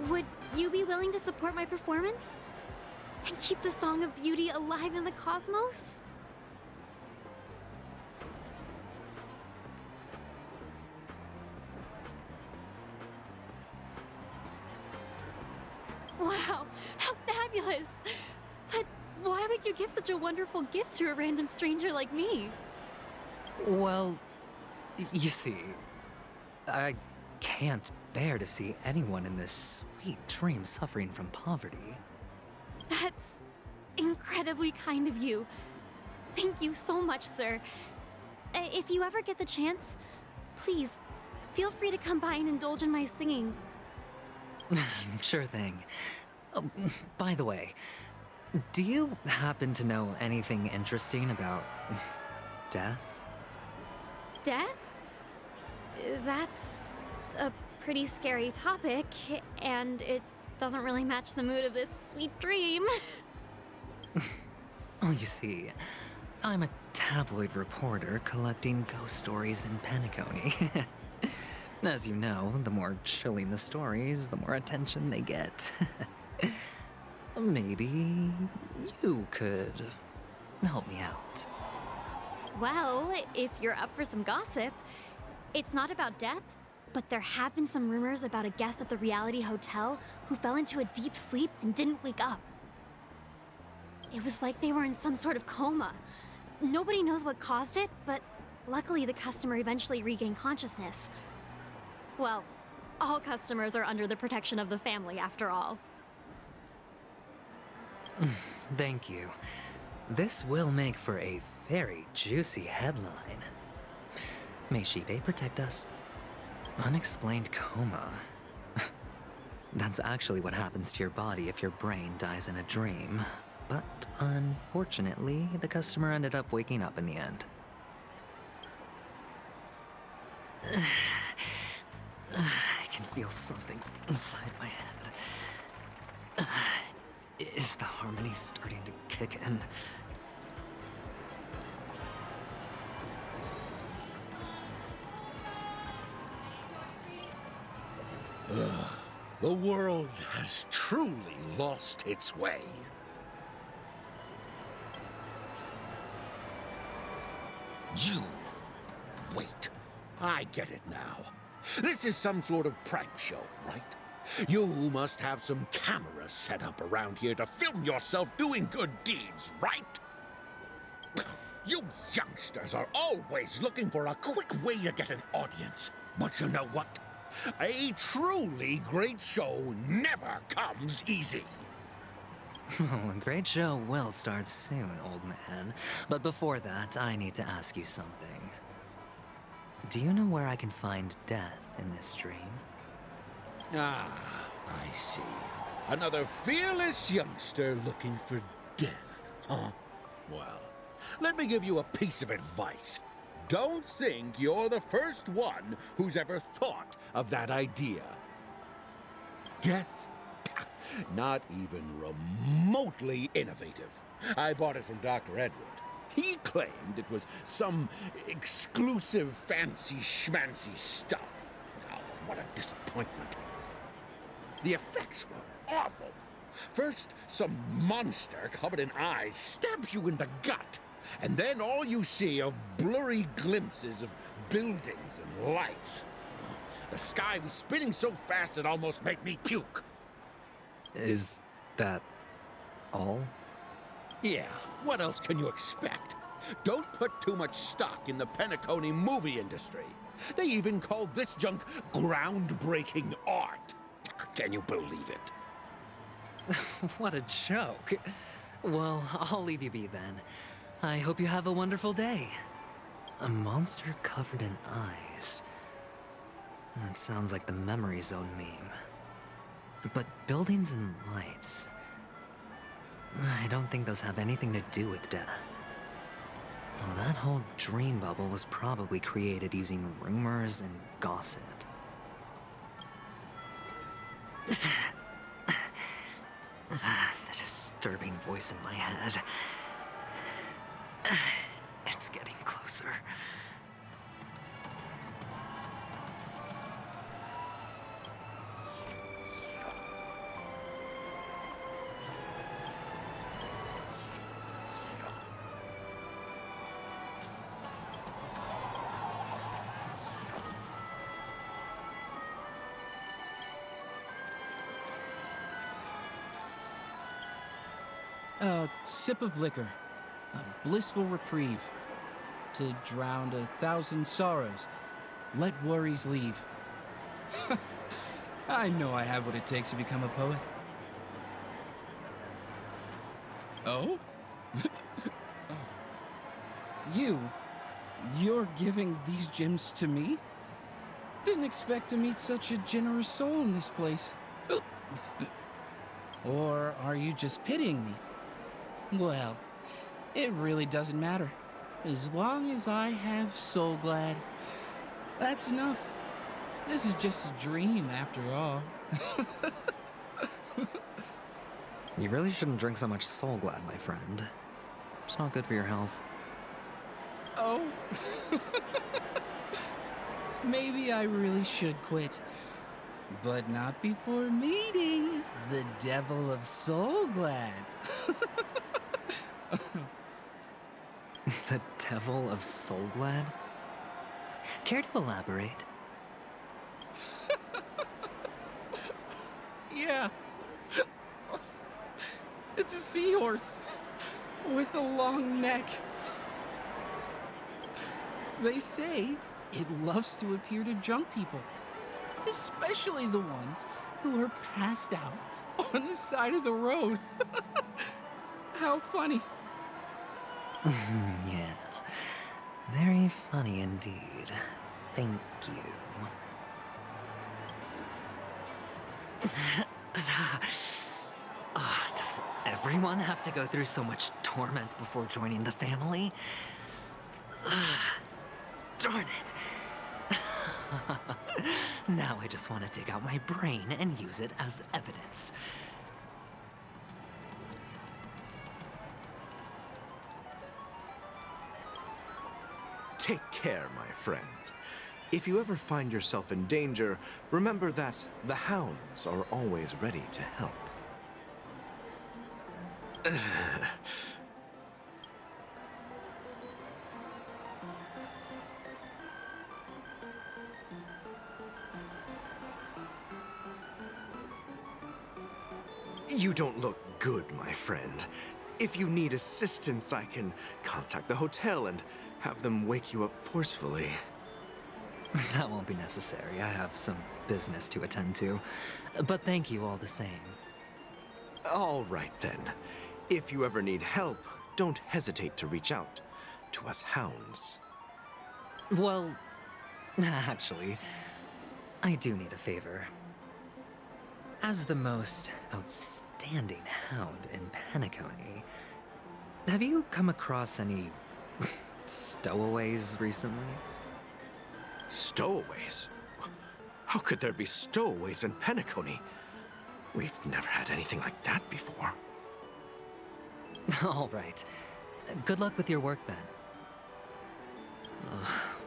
Would you be willing to support my performance? And keep the Song of Beauty alive in the cosmos? Wow, how fabulous! But why would you give such a wonderful gift to a random stranger like me? Well, you see, I can't bear to see anyone in this sweet dream suffering from poverty. That's incredibly kind of you. Thank you so much, sir. If you ever get the chance, please, feel free to come by and indulge in my singing. Sure thing. Oh, by the way, do you happen to know anything interesting about death? Death? That's a pretty scary topic, and it doesn't really match the mood of this sweet dream. Oh, you see, I'm a tabloid reporter collecting ghost stories in Penacony. As you know, the more chilling the stories, the more attention they get. Maybe you could help me out. Well, if you're up for some gossip, it's not about death, but there have been some rumors about a guest at the reality hotel who fell into a deep sleep and didn't wake up. It was like they were in some sort of coma. Nobody knows what caused it, but luckily the customer eventually regained consciousness. Well, all customers are under the protection of the family, after all. Thank you. This will make for a very juicy headline. May Shibe protect us. Unexplained coma. That's actually what happens to your body if your brain dies in a dream. But unfortunately, the customer ended up waking up in the end. I can feel something inside my head. Is the harmony starting to kick in? The world has truly lost its way. You... Wait. I get it now. This is some sort of prank show, right? You must have some cameras set up around here to film yourself doing good deeds, right? You youngsters are always looking for a quick way to get an audience. But you know what? A truly great show never comes easy. Oh, a great show will start soon, old man. But before that, I need to ask you something. Do you know where I can find death in this dream? Ah, I see. Another fearless youngster looking for death, huh? Well, let me give you a piece of advice. Don't think you're the first one who's ever thought of that idea. Death? Not even remotely innovative. I bought it from Dr. Edward. He claimed it was some exclusive fancy schmancy stuff. Oh, what a disappointment. The effects were awful. First, some monster covered in eyes stabs you in the gut. And then all you see are blurry glimpses of buildings and lights. The sky was spinning so fast it almost made me puke. Is that all? Yeah, what else can you expect? Don't put too much stock in the Penacony movie industry. They even call this junk groundbreaking art. Can you believe it? What a joke. Well, I'll leave you be then. I hope you have a wonderful day. A monster covered in eyes. That sounds like the Memory Zone meme. But buildings and lights... I don't think those have anything to do with death. Well, that whole dream bubble was probably created using rumors and gossip. The disturbing voice in my head. It's getting closer. A sip of liquor, a blissful reprieve. To drown 1,000 sorrows, let worries leave. I know I have what it takes to become a poet. Oh? You're giving these gems to me? Didn't expect to meet such a generous soul in this place. Or are you just pitying me? Well, it really doesn't matter. As long as I have Soul Glad, that's enough. This is just a dream after all. You really shouldn't drink so much Soul Glad, my friend. It's not good for your health. Oh. Maybe I really should quit. But not before meeting the Devil of Soul Glad. The Devil of Soul Glad? Care to elaborate? Yeah. It's a seahorse with a long neck. They say it loves to appear to drunk people, especially the ones who are passed out on the side of the road. How funny. Yeah. Very funny indeed. Thank you. Does everyone have to go through so much torment before joining the family? Darn it. Now I just want to dig out my brain and use it as evidence. Take care, my friend. If you ever find yourself in danger, remember that the hounds are always ready to help. You don't look good, my friend. If you need assistance, I can contact the hotel and have them wake you up forcefully. That won't be necessary. I have some business to attend to. But thank you all the same. All right, then. If you ever need help, don't hesitate to reach out to us hounds. Well, actually, I do need a favor. As the most outstanding hound in Penacony, have you come across any stowaways recently? Stowaways? How could there be stowaways in Penacony? We've never had anything like that before. All right. Good luck with your work, then.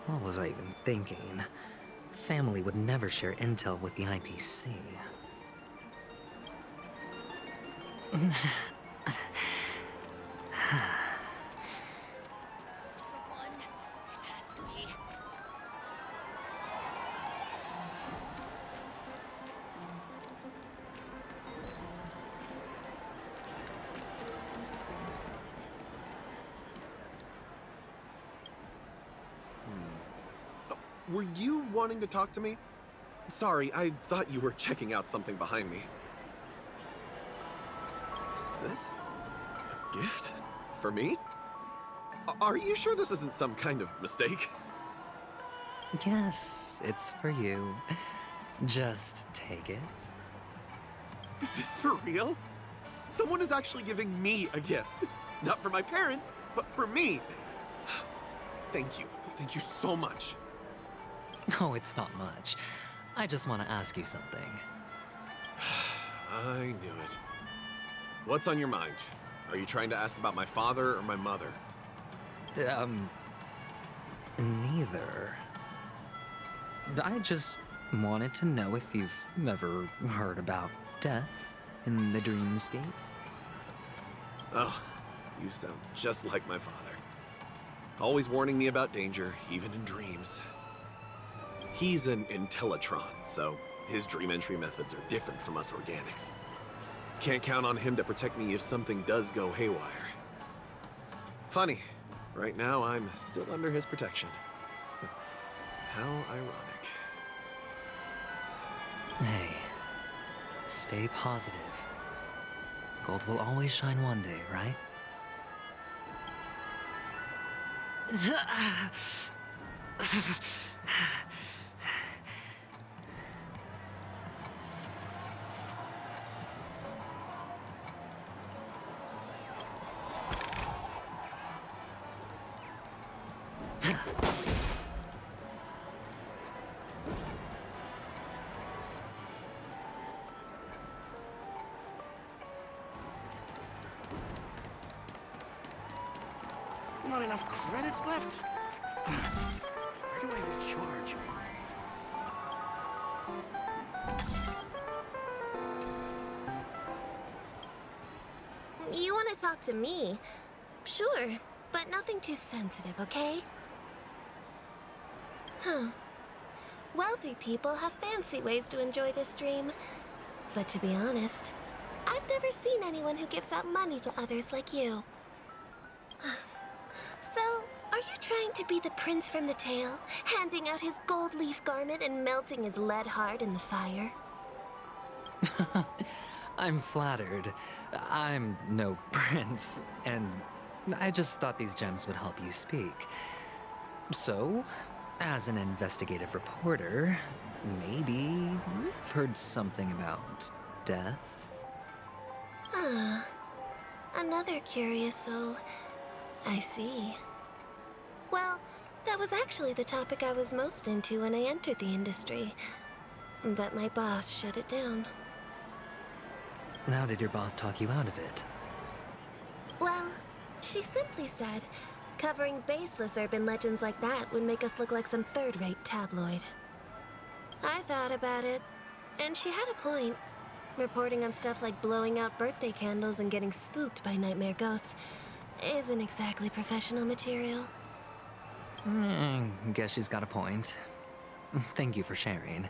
What was I even thinking? Family would never share intel with the IPC. Were you wanting to talk to me? Sorry, I thought you were checking out something behind me. Is this a gift? For me? Are you sure this isn't some kind of mistake? Yes, it's for you. Just take it. Is this for real? Someone is actually giving me a gift. Not for my parents, but for me. Thank you. Thank you so much. Oh, it's not much. I just want to ask you something. I knew it. What's on your mind? Are you trying to ask about my father or my mother? Neither. I just wanted to know if you've ever heard about death in the dreamscape. Oh, you sound just like my father. Always warning me about danger, even in dreams. He's an Intellitron, so his dream entry methods are different from us organics. Can't count on him to protect me if something does go haywire. Funny, right now I'm still under his protection. How ironic. Hey, stay positive. Gold will always shine one day, right? Not enough credits left? Where do I recharge? You want to talk to me? Sure, but nothing too sensitive, okay? Huh. Wealthy people have fancy ways to enjoy this dream. But to be honest, I've never seen anyone who gives out money to others like you. So, are you trying to be the prince from the tale, handing out his gold leaf garment and melting his lead heart in the fire? I'm flattered. I'm no prince, and I just thought these gems would help you speak. So, as an investigative reporter, maybe you've heard something about death? Ah, another curious soul. I see. Well, that was actually the topic I was most into when I entered the industry. But my boss shut it down. How did your boss talk you out of it? Well, she simply said, covering baseless urban legends like that would make us look like some third-rate tabloid. I thought about it, and she had a point. Reporting on stuff like blowing out birthday candles and getting spooked by nightmare ghosts isn't exactly professional material. Guess she's got a point. Thank you for sharing.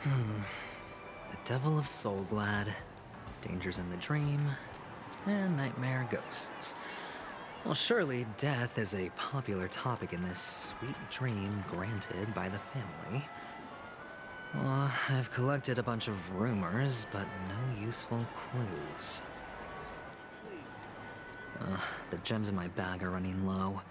The Devil of Soulglad, Dangers in the Dream, and Nightmare Ghosts. Well, surely death is a popular topic in this sweet dream granted by the family. Well, I've collected a bunch of rumors, but no useful clues. The gems in my bag are running low.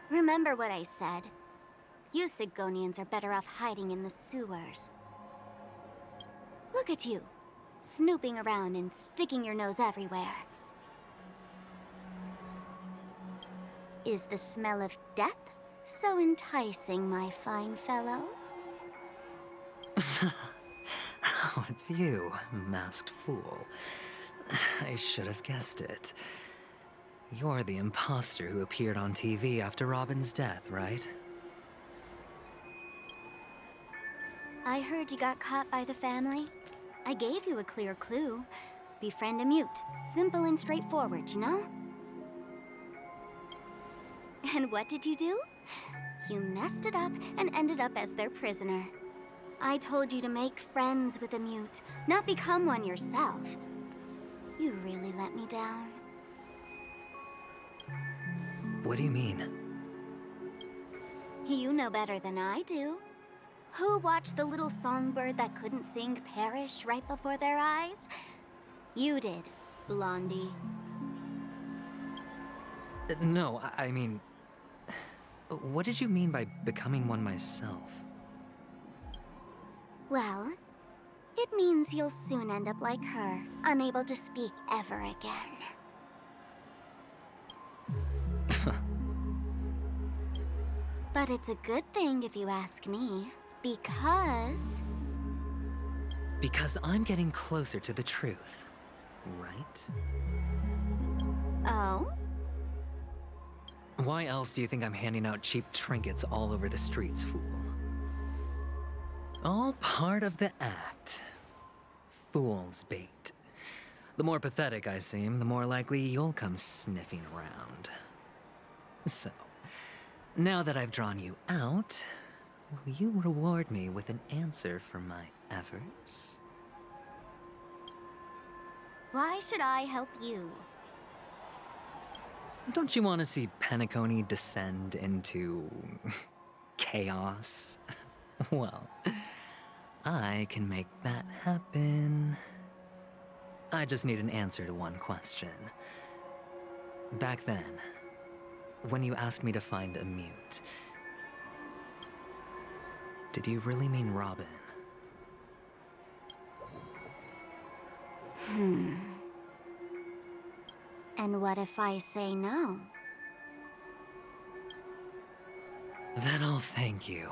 Remember what I said. You Sigonians are better off hiding in the sewers. Look at you, snooping around and sticking your nose everywhere. Is the smell of death so enticing, my fine fellow? Oh, it's you, masked fool. I should have guessed it. You're the imposter who appeared on TV after Robin's death, right? I heard you got caught by the family. I gave you a clear clue. Befriend a mute. Simple and straightforward, you know? And what did you do? You messed it up and ended up as their prisoner. I told you to make friends with a mute, not become one yourself. You really let me down. What do you mean? You know better than I do. Who watched the little songbird that couldn't sing perish right before their eyes? You did, Blondie. No, I mean... What did you mean by becoming one myself? Well, it means you'll soon end up like her, unable to speak ever again. But it's a good thing if you ask me, because... Because I'm getting closer to the truth, right? Oh? Why else do you think I'm handing out cheap trinkets all over the streets, fool? All part of the act. Fool's bait. The more pathetic I seem, the more likely you'll come sniffing around. So, now that I've drawn you out, will you reward me with an answer for my efforts? Why should I help you? Don't you want to see Penacony descend into chaos? Well, I can make that happen. I just need an answer to one question. Back then, when you asked me to find a mute, did you really mean Robin? And what if I say no? Then I'll thank you.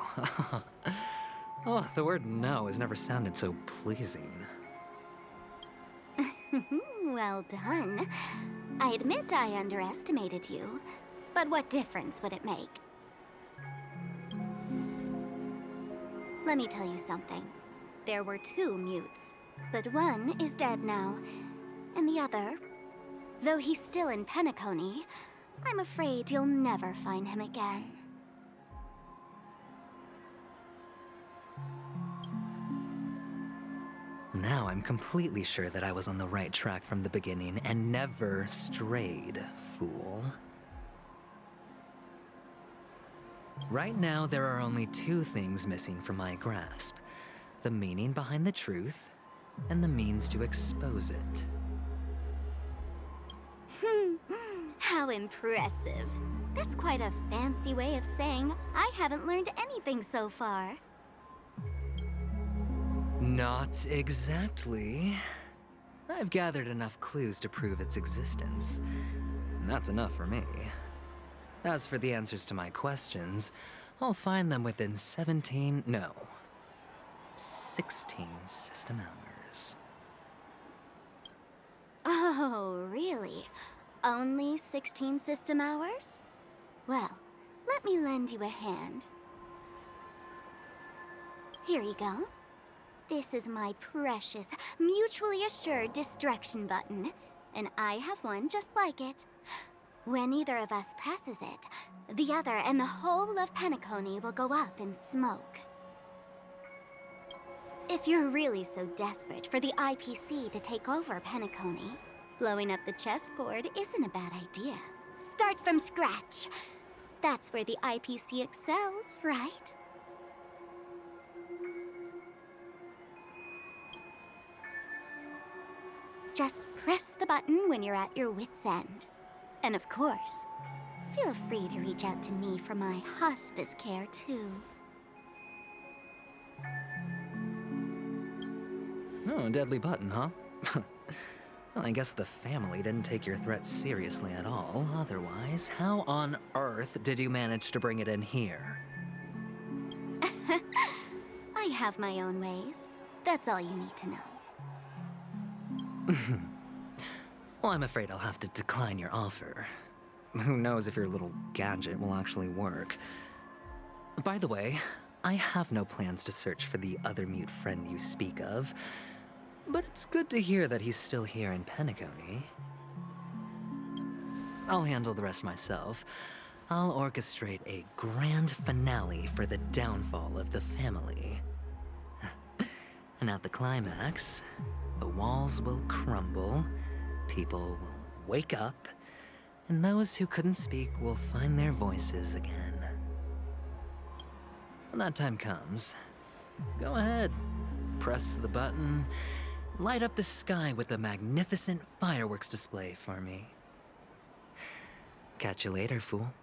Oh, the word no has never sounded so pleasing. Well done. I admit I underestimated you, but what difference would it make? Let me tell you something. There were 2 mutes, but one is dead now, and the other, though he's still in Penacony, I'm afraid you'll never find him again. Now I'm completely sure that I was on the right track from the beginning and never strayed, fool. Right now, there are only 2 things missing from my grasp: the meaning behind the truth, and the means to expose it. How impressive. That's quite a fancy way of saying I haven't learned anything so far. Not exactly. I've gathered enough clues to prove its existence, and that's enough for me. As for the answers to my questions, I'll find them within 16 system hours. Oh, really? Only 16 system hours? Well, let me lend you a hand. Here you go. This is my precious, mutually assured distraction button, and I have one just like it. When either of us presses it, the other and the whole of Penacony will go up in smoke. If you're really so desperate for the IPC to take over Penacony, blowing up the chessboard isn't a bad idea. Start from scratch. That's where the IPC excels, right? Just press the button when you're at your wit's end. And of course, feel free to reach out to me for my hospice care, too. Oh, a deadly button, huh? Well, I guess the family didn't take your threat seriously at all. Otherwise, how on earth did you manage to bring it in here? I have my own ways. That's all you need to know. Well, I'm afraid I'll have to decline your offer. Who knows if your little gadget will actually work. By the way, I have no plans to search for the other mute friend you speak of, but it's good to hear that he's still here in Penacony. I'll handle the rest myself. I'll orchestrate a grand finale for the downfall of the family. And at the climax, the walls will crumble, people will wake up, and those who couldn't speak will find their voices again. When that time comes, go ahead, press the button, light up the sky with a magnificent fireworks display for me. Catch you later, fool.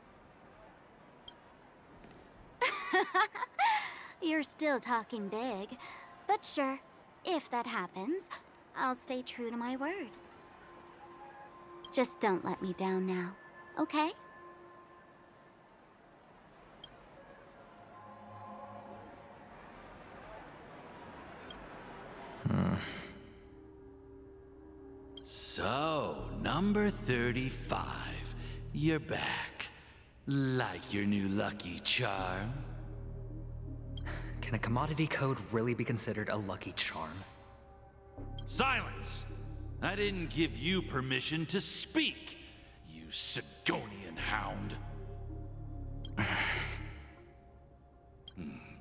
You're still talking big, but sure, if that happens, I'll stay true to my word. Just don't let me down now, okay? So, number 35. You're back. Like your new lucky charm? Can a commodity code really be considered a lucky charm? Silence! I didn't give you permission to speak, you Sigonian hound.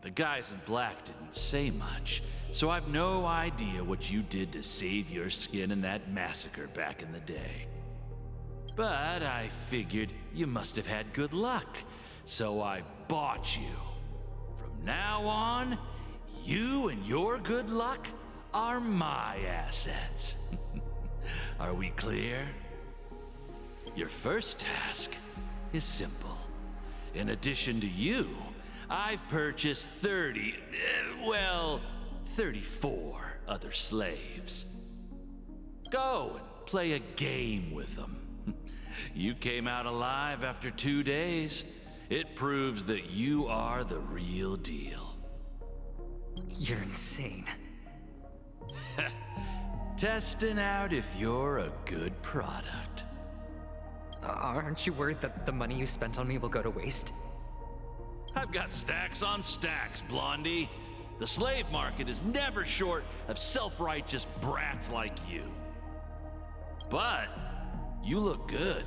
The guys in black didn't say much, so I've no idea what you did to save your skin in that massacre back in the day. But I figured you must have had good luck, so I bought you. From now on, you and your good luck are my assets. Are we clear? Your first task is simple. In addition to you, I've purchased 34 other slaves. Go and play a game with them. You came out alive after 2 days. It proves that you are the real deal. You're insane. Testing out if you're a good product. Aren't you worried that the money you spent on me will go to waste? I've got stacks on stacks, Blondie. The slave market is never short of self-righteous brats like you. But you look good,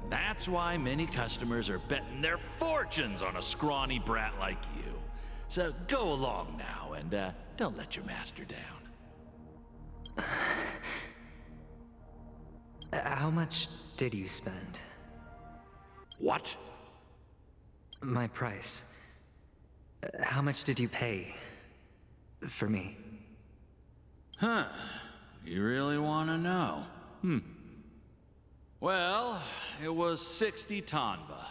and that's why many customers are betting their fortunes on a scrawny brat like you. So go along now, and don't let your master down. How much did you spend? What? My price. How much did you pay for me? Huh. You really want to know? Well, it was 60 tanba.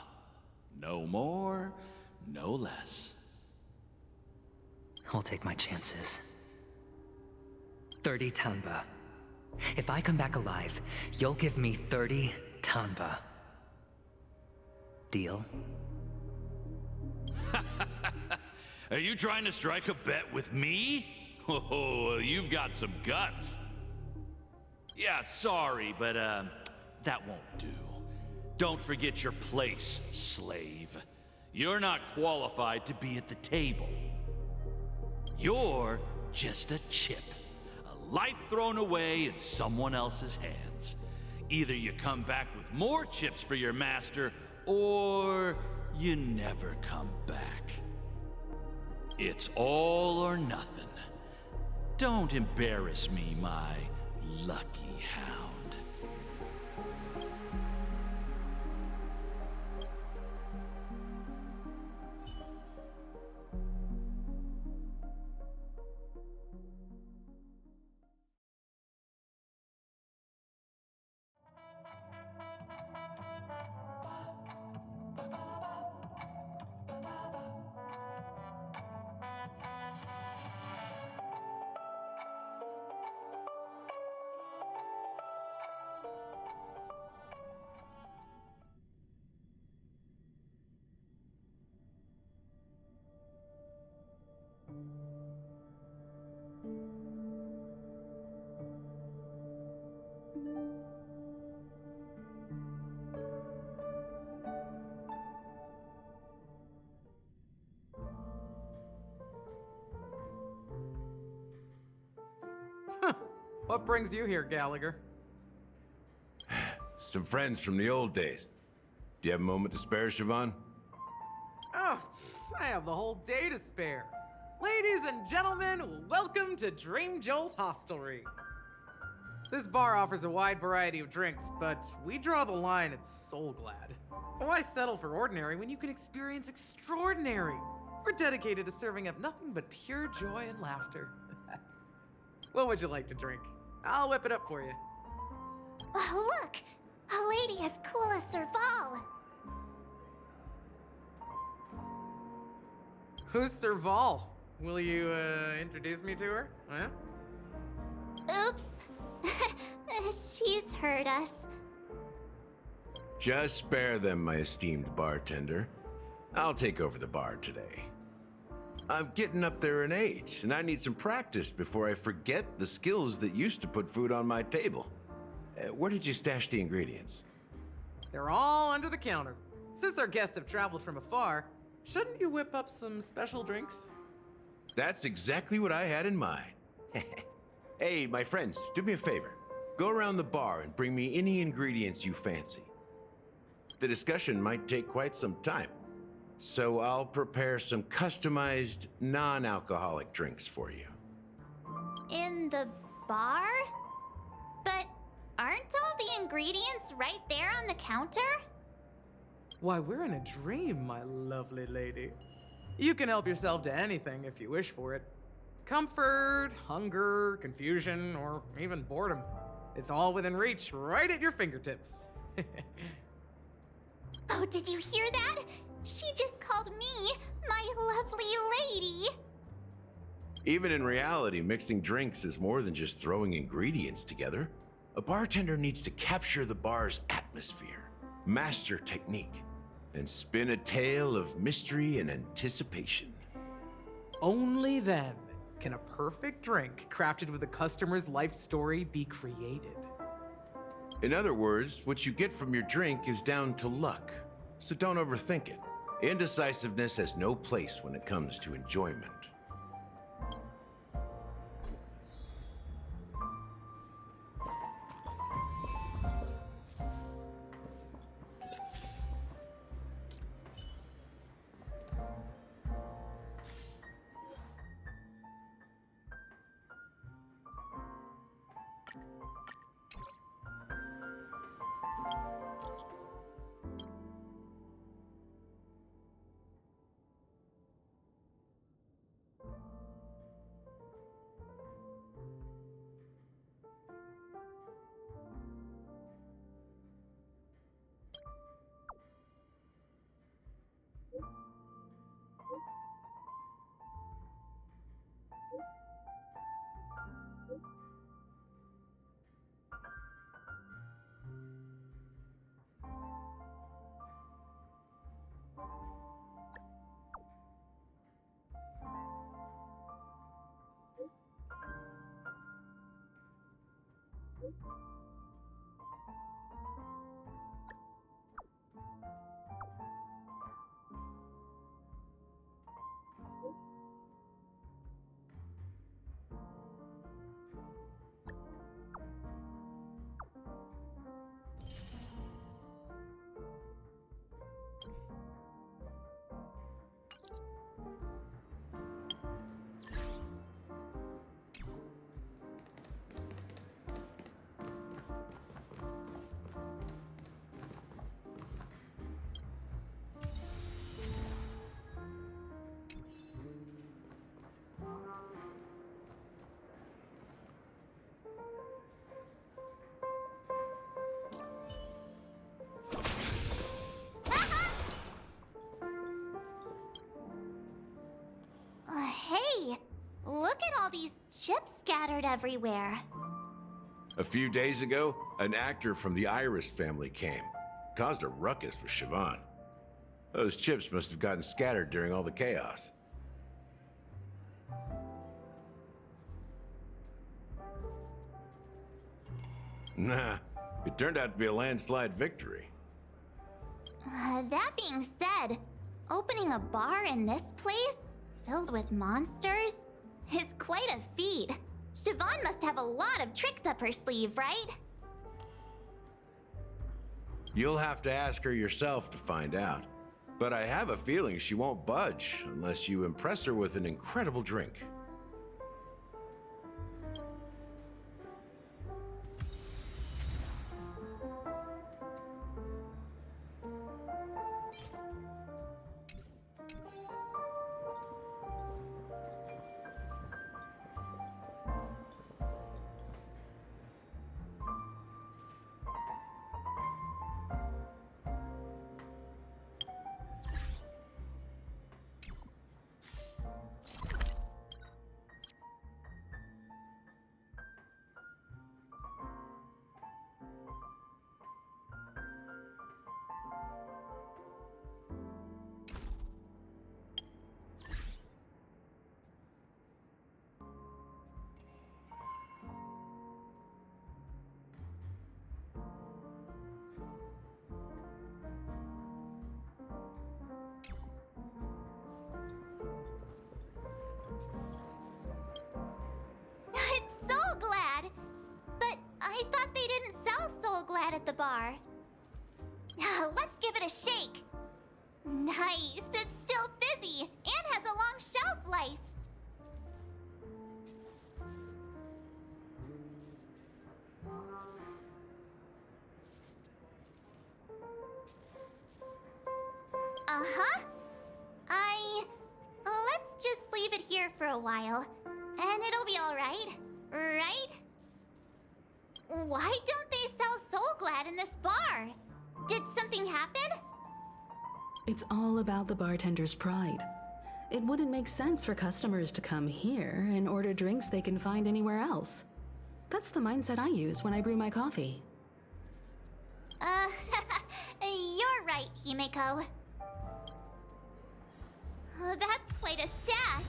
No more, no less. I'll take my chances. 30 tanba. If I come back alive, you'll give me 30 tanba. Deal? Are you trying to strike a bet with me? Oh, you've got some guts. Yeah, sorry, but that won't do. Don't forget your place, slave. You're not qualified to be at the table. You're just a chip. A life thrown away in someone else's hands. Either you come back with more chips for your master, or you never come back. It's all or nothing. Don't embarrass me, my lucky hound. What brings you here, Gallagher? Some friends from the old days. Do you have a moment to spare, Siobhan? Oh, I have the whole day to spare. Ladies and gentlemen, welcome to Dream Jolt Hostelry. This bar offers a wide variety of drinks, but we draw the line at Soulglad. Why settle for ordinary when you can experience extraordinary? We're dedicated to serving up nothing but pure joy and laughter. What would you like to drink? I'll whip it up for you. Oh, look! A lady as cool as Serval! Who's Serval? Will you, introduce me to her? Huh? Oops. She's heard us. Just spare them, my esteemed bartender. I'll take over the bar today. I'm getting up there in age, and I need some practice before I forget the skills that used to put food on my table. Where did you stash the ingredients? They're all under the counter. Since our guests have traveled from afar, shouldn't you whip up some special drinks? That's exactly what I had in mind. Hey, my friends, do me a favor. Go around the bar and bring me any ingredients you fancy. The discussion might take quite some time, so I'll prepare some customized, non-alcoholic drinks for you. In the bar? But aren't all the ingredients right there on the counter? Why, we're in a dream, my lovely lady. You can help yourself to anything if you wish for it. Comfort, hunger, confusion, or even boredom. It's all within reach, right at your fingertips. Oh, did you hear that? She just called me my lovely lady. Even in reality, mixing drinks is more than just throwing ingredients together. A bartender needs to capture the bar's atmosphere, master technique, and spin a tale of mystery and anticipation. Only then can a perfect drink crafted with a customer's life story be created. In other words, what you get from your drink is down to luck, so don't overthink it. Indecisiveness has no place when it comes to enjoyment. Hey, look at all these chips scattered everywhere. A few days ago, an actor from the Iris family came. Caused a ruckus with Siobhan. Those chips must have gotten scattered during all the chaos. Nah, it turned out to be a landslide victory. That being said, opening a bar in this place, filled with monsters, is quite a feat. Siobhan must have a lot of tricks up her sleeve, right? You'll have to ask her yourself to find out. But I have a feeling she won't budge unless you impress her with an incredible drink. I thought they didn't sell Soul Glad at the bar. Let's give it a shake. Nice, it's still fizzy and has a long shelf life. Uh-huh. Let's just leave it here for a while, and it'll be all right, right? Why don't they sell Soul Glad in this bar? Did something happen? It's all about the bartender's pride. It wouldn't make sense for customers to come here and order drinks they can find anywhere else. That's the mindset I use when I brew my coffee. You're right, Himeko. That's quite a stash.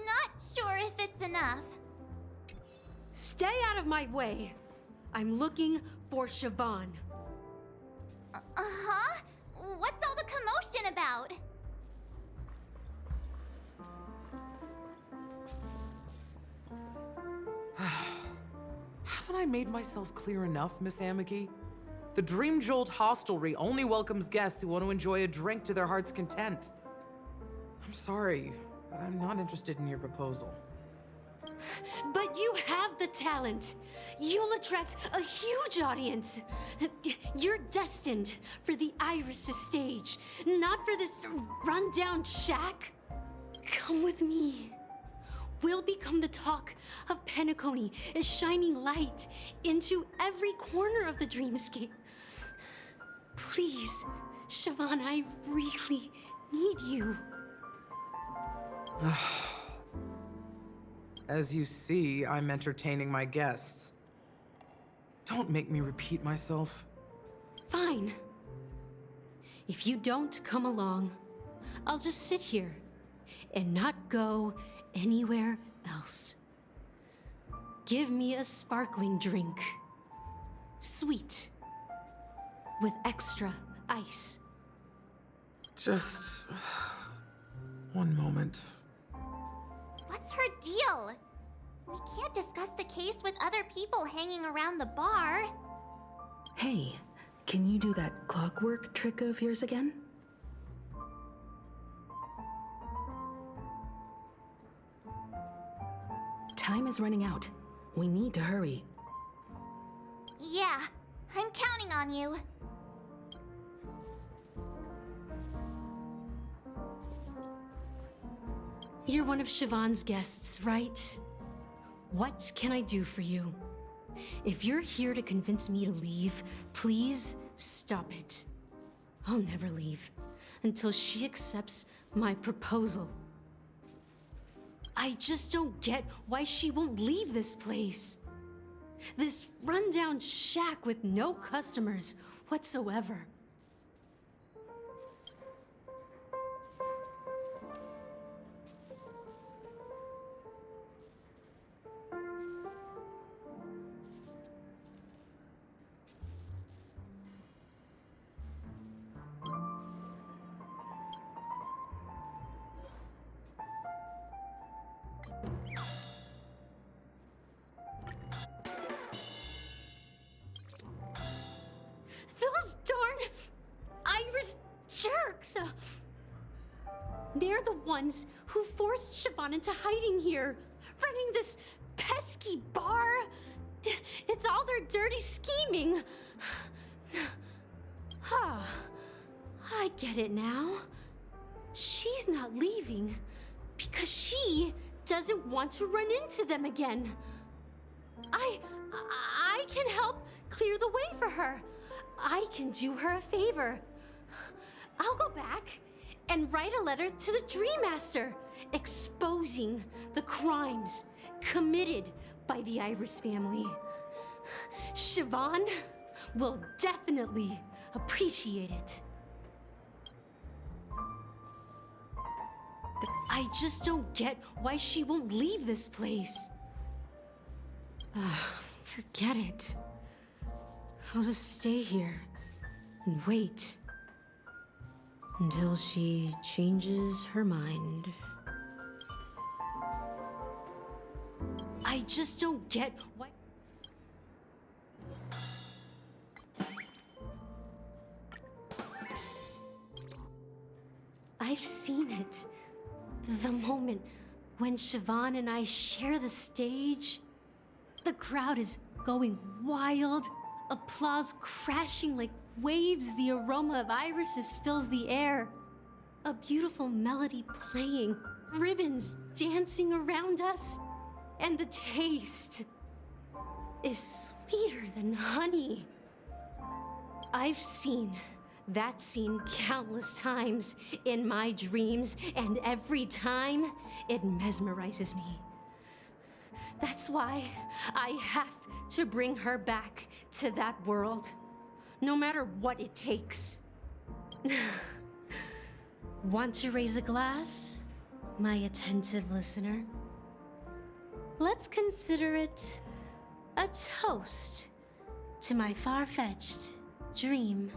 Not sure if it's enough. Stay out of my way. I'm looking for Siobhan. Uh-huh? What's all the commotion about? Haven't I made myself clear enough, Miss Amiki? The Dream Jolt Hostelry only welcomes guests who want to enjoy a drink to their heart's content. I'm sorry, but I'm not interested in your proposal. But you have the talent. You'll attract a huge audience. You're destined for the Iris' stage, not for this rundown shack. Come with me. We'll become the talk of Penacony, as shining light into every corner of the dreamscape. Please, Siobhan, I really need you. As you see, I'm entertaining my guests. Don't make me repeat myself. Fine. If you don't come along, I'll just sit here and not go anywhere else. Give me a sparkling drink. Sweet. With extra ice. Just one moment. What's her deal? We can't discuss the case with other people hanging around the bar. Hey, can you do that clockwork trick of yours again? Time is running out. We need to hurry. Yeah, I'm counting on you. You're one of Siobhan's guests, right? What can I do for you? If you're here to convince me to leave, please stop it. I'll never leave until she accepts my proposal. I just don't get why she won't leave this place. This rundown shack with no customers whatsoever. Those darn Iris jerks! They're the ones who forced Siobhan into hiding here, running this pesky bar. It's all their dirty scheming. I get it now. She's not leaving because she doesn't want to run into them again. I can help clear the way for her. I can do her a favor. I'll go back and write a letter to the Dream Master exposing the crimes committed by the Iris family. Siobhan will definitely appreciate it. I just don't get why she won't leave this place. Forget it. I'll just stay here and wait until she changes her mind. I just don't get why. I've seen it. The moment when Siobhan and I share the stage, the crowd is going wild, applause crashing like waves, the aroma of irises fills the air, a beautiful melody playing, ribbons dancing around us, and the taste is sweeter than honey. I've seen that scene countless times in my dreams, and every time it mesmerizes me. That's why I have to bring her back to that world, no matter what it takes. Want to raise a glass, my attentive listener? Let's consider it a toast to my far-fetched dream.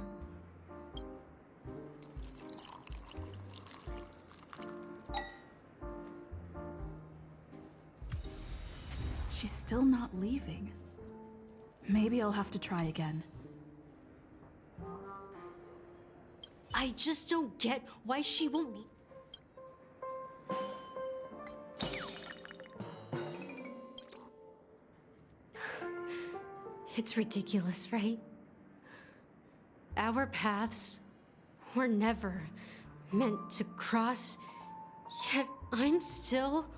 She's still not leaving. Maybe I'll have to try again. I just don't get why she won't leave. It's ridiculous, right? Our paths were never meant to cross, yet I'm still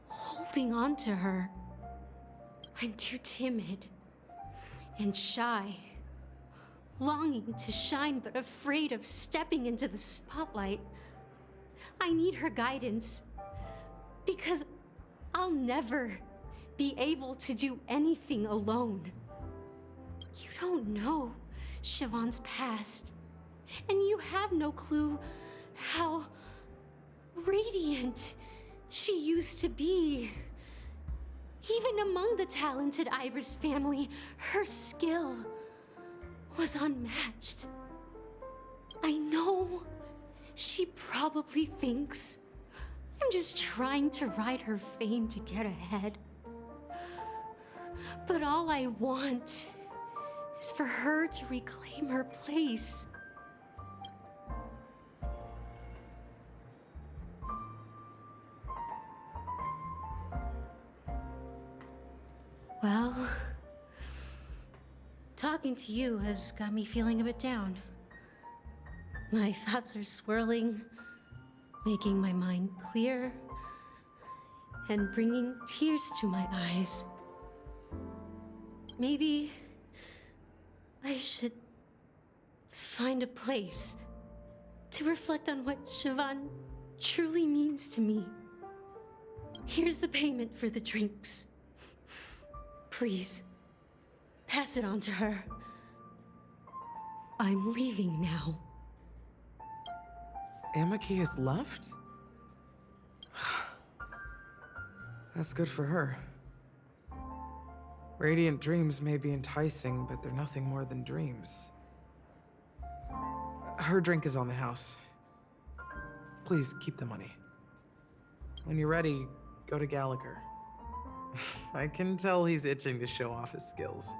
holding on to her. I'm too timid and shy, longing to shine but afraid of stepping into the spotlight. I need her guidance because I'll never be able to do anything alone. You don't know Siobhan's past, and you have no clue how radiant she used to be. Even among the talented Iris family, her skill was unmatched. I know she probably thinks I'm just trying to ride her fame to get ahead. But all I want is for her to reclaim her place. Well, talking to you has got me feeling a bit down. My thoughts are swirling, making my mind clear, and bringing tears to my eyes. Maybe I should find a place to reflect on what Siobhan truly means to me. Here's the payment for the drinks. Please, pass it on to her. I'm leaving now. Amaki has left? That's good for her. Radiant dreams may be enticing, but they're nothing more than dreams. Her drink is on the house. Please keep the money. When you're ready, go to Gallagher. I can tell he's itching to show off his skills.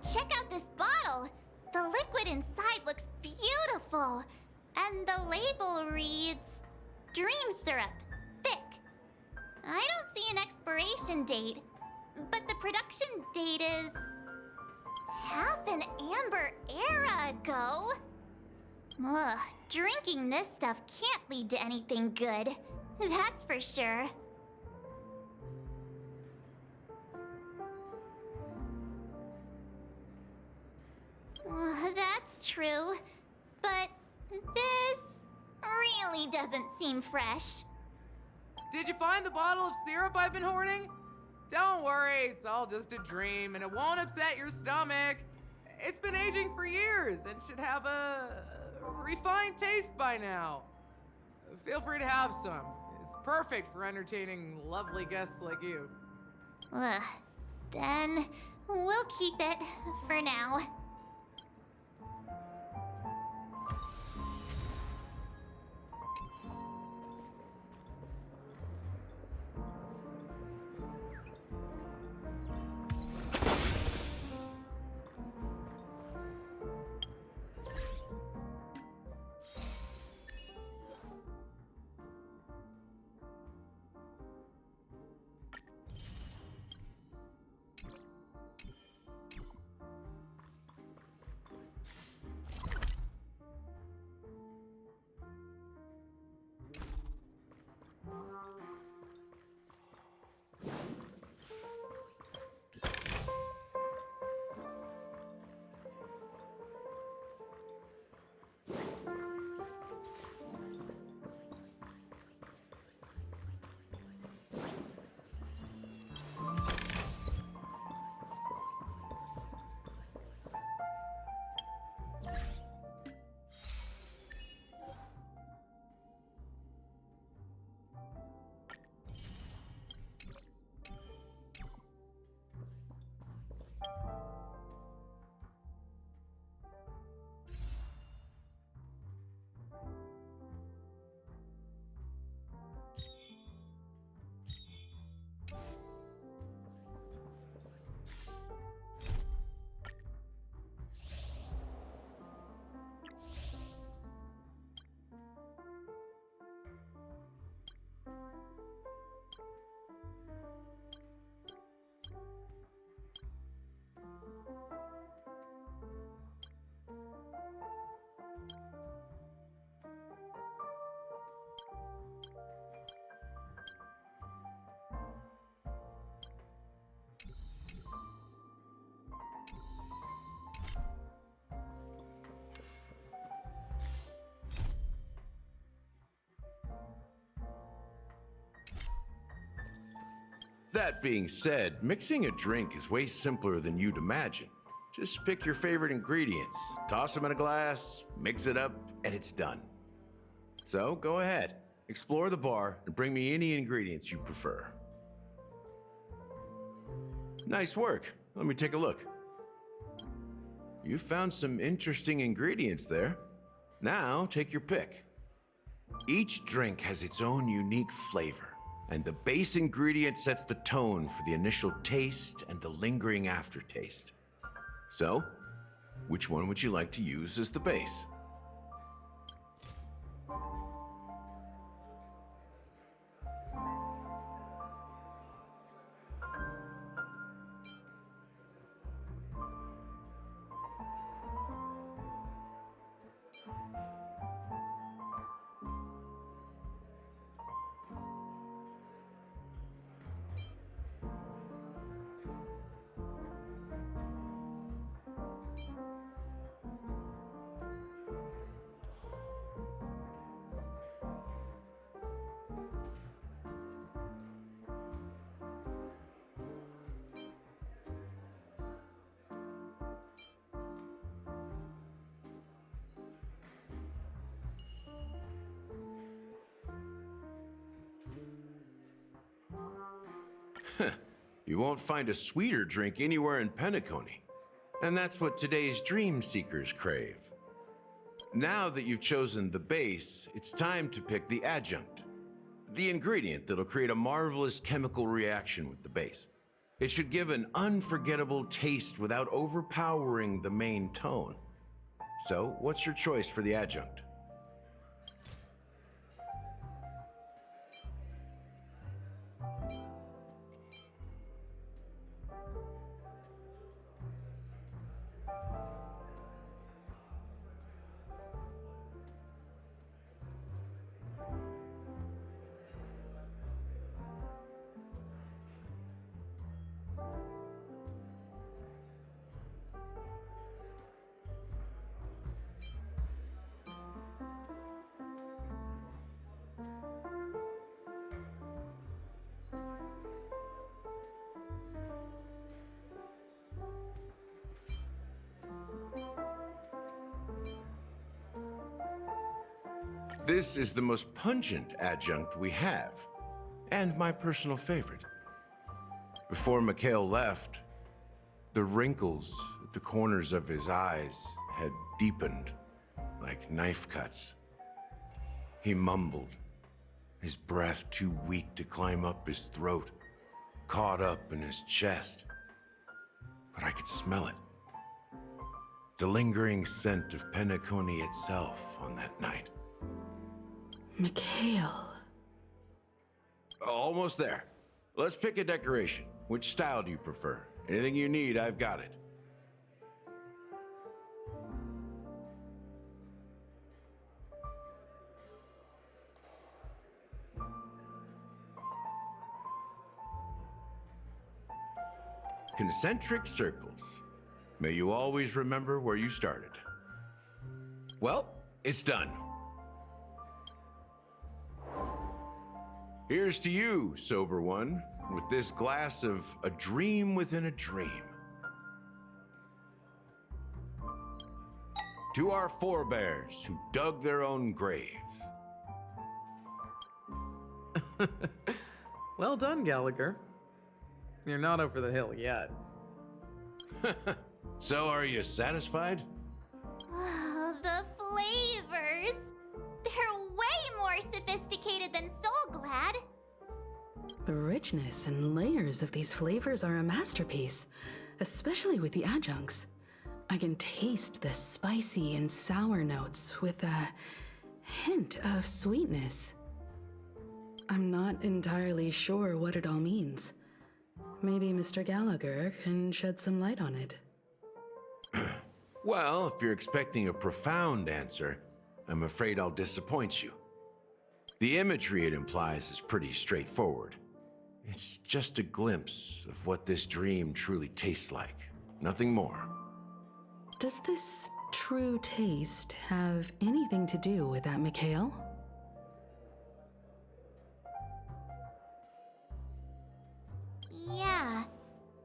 check out this bottle. The liquid inside looks beautiful. And the label reads, Dream Syrup, thick. I don't see an expiration date, but the production date is half an amber era ago. Ugh, drinking this stuff can't lead to anything good. That's for sure. That's true, but this really doesn't seem fresh. Did you find the bottle of syrup I've been hoarding? Don't worry, it's all just a dream and it won't upset your stomach. It's been aging for years and should have a refined taste by now. Feel free to have some. It's perfect for entertaining lovely guests like you. Then we'll keep it for now. That being said, mixing a drink is way simpler than you'd imagine. Just pick your favorite ingredients, toss them in a glass, mix it up, and it's done. So go ahead, explore the bar, and bring me any ingredients you prefer. Nice work. Let me take a look. You found some interesting ingredients there. Now take your pick. Each drink has its own unique flavor, and the base ingredient sets the tone for the initial taste and the lingering aftertaste. So, which one would you like to use as the base? You won't find a sweeter drink anywhere in Penacony. And that's what today's dream seekers crave. Now that you've chosen the base, it's time to pick the adjunct. The ingredient that'll create a marvelous chemical reaction with the base. It should give an unforgettable taste without overpowering the main tone. So, what's your choice for the adjunct? This is the most pungent adjunct we have, and my personal favorite. Before Mikhail left, the wrinkles at the corners of his eyes had deepened like knife cuts. He mumbled, his breath too weak to climb up his throat, caught up in his chest. But I could smell it. The lingering scent of Penacony itself on that night. Mikhail. Almost there. Let's pick a decoration. Which style do you prefer? Anything you need, I've got it. Concentric circles. May you always remember where you started. Well, it's done. Here's to you, sober one, with this glass of a dream within a dream. To our forebears who dug their own grave. Well done, Gallagher. You're not over the hill yet. So are you satisfied? Oh, the flavors! They're way more sophisticated than Soul Glad. The richness and layers of these flavors are a masterpiece, especially with the adjuncts. I can taste the spicy and sour notes with a hint of sweetness. I'm not entirely sure what it all means. Maybe Mr. Gallagher can shed some light on it. Well, if you're expecting a profound answer, I'm afraid I'll disappoint you. The imagery it implies is pretty straightforward. It's just a glimpse of what this dream truly tastes like. Nothing more. Does this true taste have anything to do with that, Mikhail? Yeah,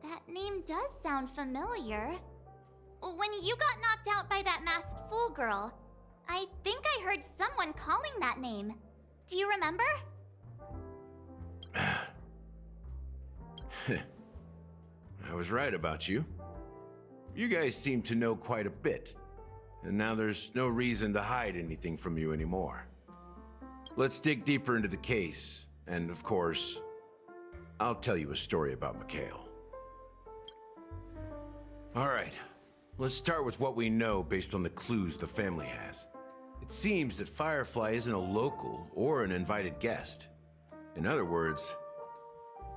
that name does sound familiar. When you got knocked out by that masked fool girl, I think I heard someone calling that name. Do you remember? I was right about you. You guys seem to know quite a bit, and now there's no reason to hide anything from you anymore. Let's dig deeper into the case, and of course, I'll tell you a story about Mikhail. All right, let's start with what we know based on the clues the family has. It seems that Firefly isn't a local or an invited guest. In other words,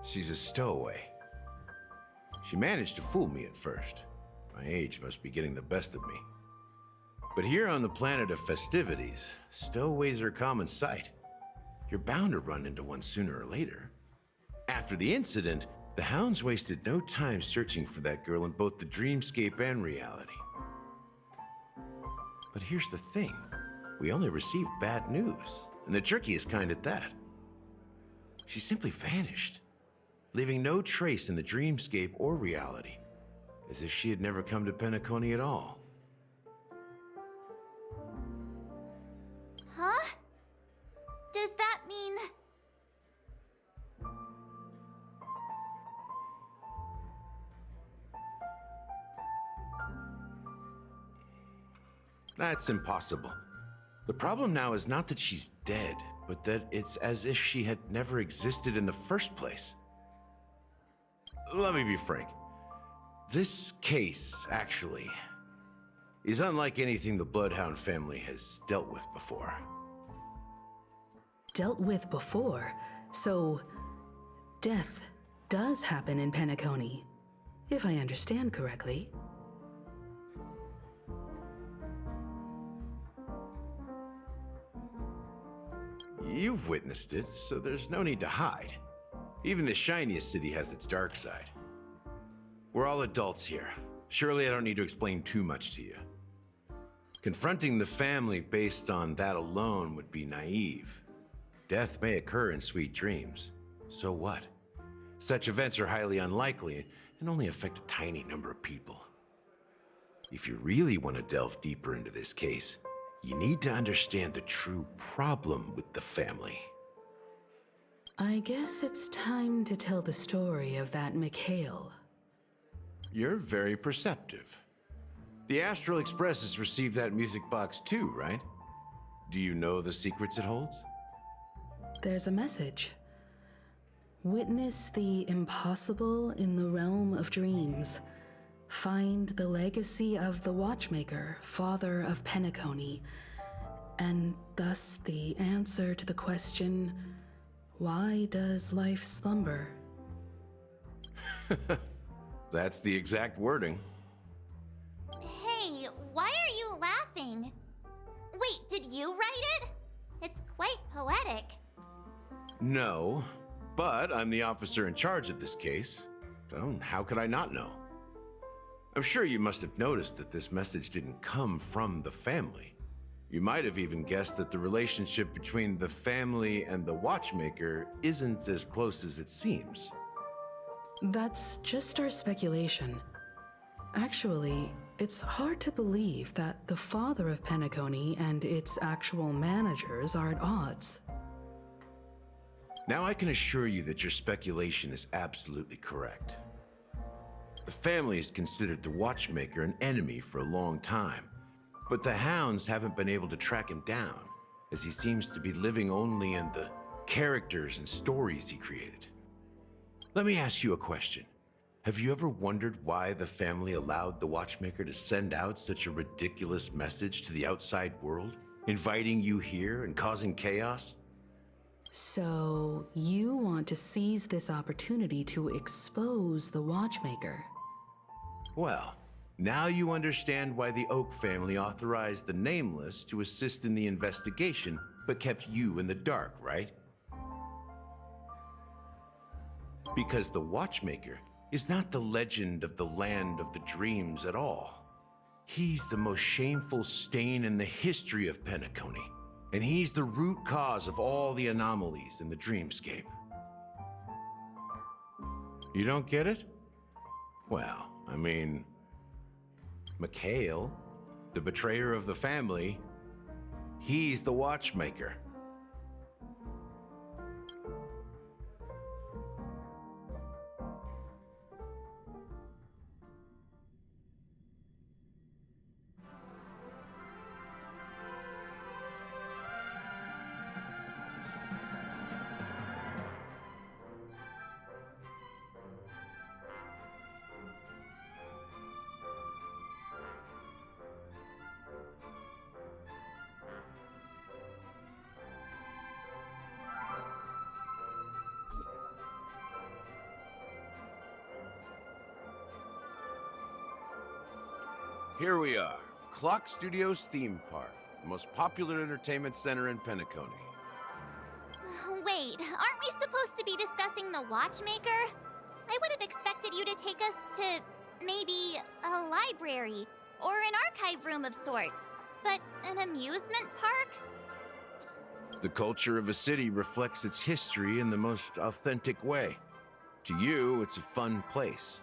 she's a stowaway. She managed to fool me at first. My age must be getting the best of me. But here on the planet of festivities, stowaways are a common sight. You're bound to run into one sooner or later. After the incident, the hounds wasted no time searching for that girl in both the dreamscape and reality. But here's the thing. We only received bad news, and the trickiest kind at that. She simply vanished, leaving no trace in the dreamscape or reality, as if she had never come to Penacony at all. Huh? Does that mean... That's impossible. The problem now is not that she's dead, but that it's as if she had never existed in the first place. let me be frank. This case, actually, is unlike anything the Bloodhound family has dealt with before. Dealt with before? So, death does happen in Penacony, if I understand correctly. You've witnessed it, so there's no need to hide. Even the shiniest city has its dark side. We're all adults here. Surely I don't need to explain too much to you. Confronting the family based on that alone would be naive. Death may occur in sweet dreams. So what? Such events are highly unlikely and only affect a tiny number of people. If you really want to delve deeper into this case, you need to understand the true problem with the family. I guess it's time to tell the story of that Mikhail. You're very perceptive. The Astral Express has received that music box too, right? Do you know the secrets it holds? There's a message. Witness the impossible in the realm of dreams. Find the legacy of the Watchmaker, father of Penacony, and thus the answer to the question, why does life slumber? That's the exact wording. Hey, why are you laughing? Wait, did you write it? It's quite poetic. No, but I'm the officer in charge of this case, so how could I not know? I'm sure you must have noticed that this message didn't come from the family. You might have even guessed that the relationship between the family and the Watchmaker isn't as close as it seems. That's just our speculation. Actually, it's hard to believe that the father of Penacony and its actual managers are at odds. Now I can assure you that your speculation is absolutely correct. The family has considered the Watchmaker an enemy for a long time, but the Hounds haven't been able to track him down, as he seems to be living only in the characters and stories he created. Let me ask you a question. Have you ever wondered why the family allowed the Watchmaker to send out such a ridiculous message to the outside world, inviting you here and causing chaos? So, you want to seize this opportunity to expose the Watchmaker? Well, now you understand why the Oak family authorized the Nameless to assist in the investigation, but kept you in the dark, right? Because the Watchmaker is not the legend of the land of the dreams at all. He's the most shameful stain in the history of Penacony, and he's the root cause of all the anomalies in the dreamscape. You don't get it? Well, I mean, Mikhail, the betrayer of the family, he's the Watchmaker. Here we are, Clock Studios theme park, the most popular entertainment center in Penacony. Wait, aren't we supposed to be discussing the Watchmaker? I would have expected you to take us to maybe a library or an archive room of sorts, but an amusement park? The culture of a city reflects its history in the most authentic way. To you, it's a fun place.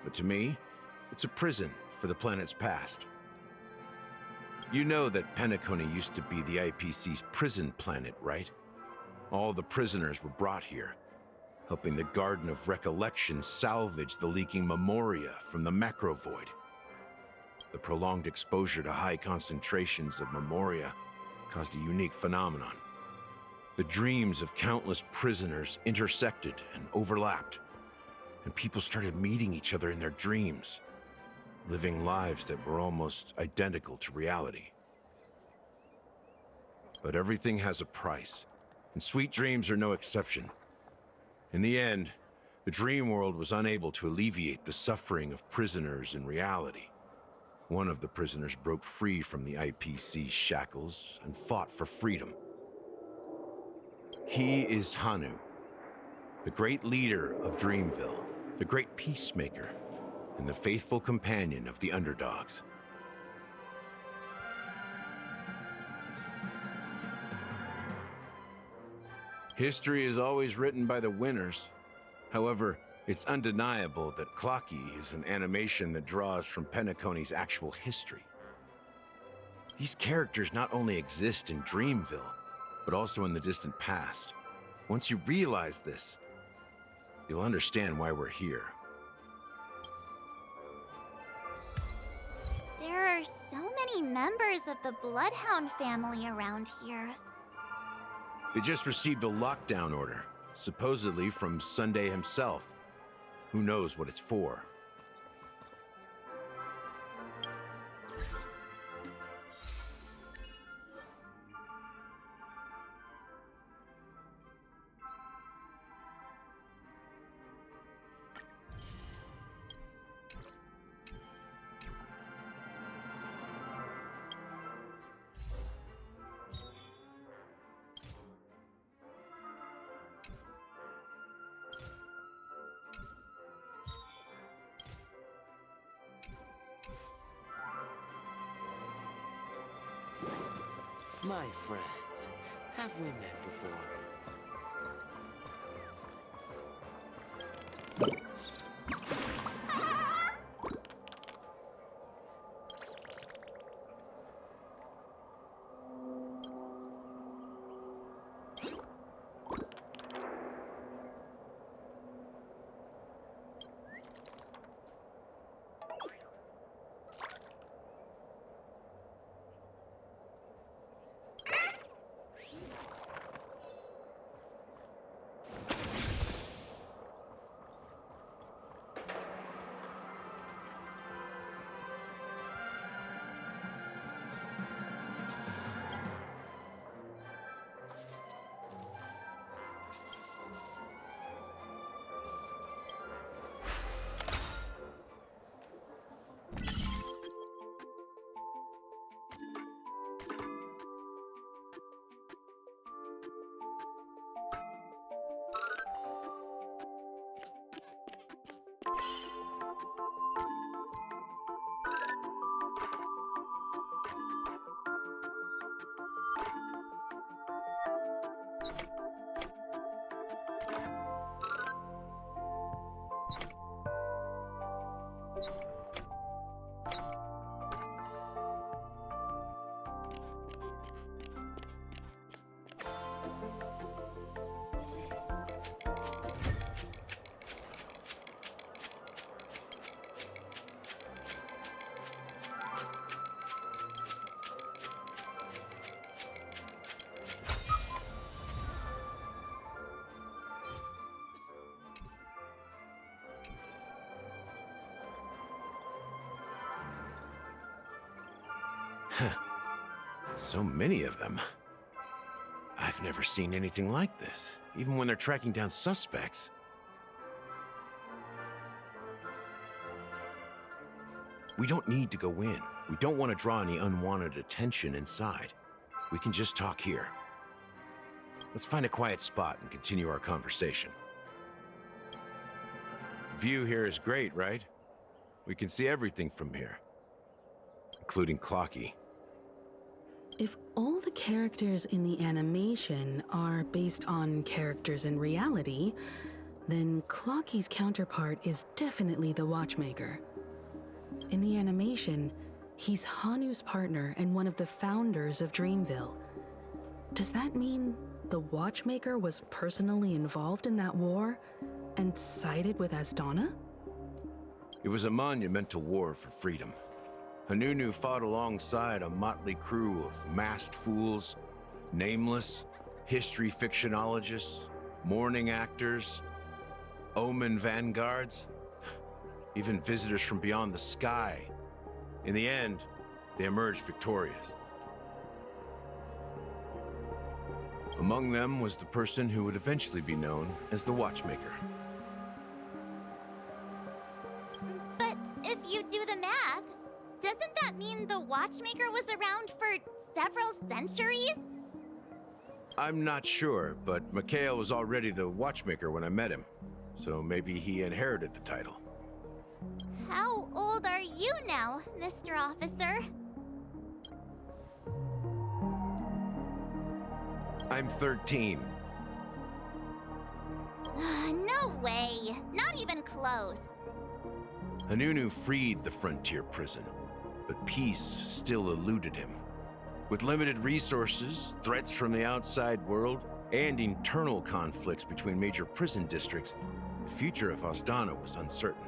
But to me, it's a prison for the planet's past. You know that Penacony used to be the IPC's prison planet, right? All the prisoners were brought here, helping the Garden of Recollection salvage the leaking memoria from the macrovoid. The prolonged exposure to high concentrations of memoria caused a unique phenomenon. The dreams of countless prisoners intersected and overlapped, and people started meeting each other in their dreams, living lives that were almost identical to reality. But everything has a price, and sweet dreams are no exception. In the end, the dream world was unable to alleviate the suffering of prisoners in reality. One of the prisoners broke free from the IPC shackles and fought for freedom. He is Hanu, the great leader of Dreamville, the great peacemaker, and the faithful companion of the underdogs. History is always written by the winners. However, it's undeniable that Clocky is an animation that draws from Penacony's actual history. These characters not only exist in Dreamville, but also in the distant past. Once you realize this, you'll understand why we're here. There are so many members of the Bloodhound family around here. They just received a lockdown order, supposedly from Sunday himself. Who knows what it's for? My friend, have we met before? So many of them. I've never seen anything like this, even when they're tracking down suspects. We don't need to go in. We don't want to draw any unwanted attention inside. We can just talk here. Let's find a quiet spot and continue our conversation. View here is great, right? We can see everything from here, including Clocky. If all the characters in the animation are based on characters in reality, then Clocky's counterpart is definitely the Watchmaker. In the animation, he's Hanu's partner and one of the founders of Dreamville. Does that mean the Watchmaker was personally involved in that war and sided with Asdana? It was a monumental war for freedom. Hanunu fought alongside a motley crew of masked fools, nameless, history fictionologists, mourning actors. Omen vanguards, even visitors from beyond the sky. In the end, they emerged victorious. Among them was the person who would eventually be known as the Watchmaker. But if you do the math, doesn't that mean the Watchmaker was around for several centuries? I'm not sure, but Mikhail was already the Watchmaker when I met him, so maybe he inherited the title. How old are you now, Mr. Officer? I'm 13. No way. Not even close. Hanunu freed the frontier prison, but peace still eluded him. With limited resources, threats from the outside world, and internal conflicts between major prison districts, the future of Osdana was uncertain.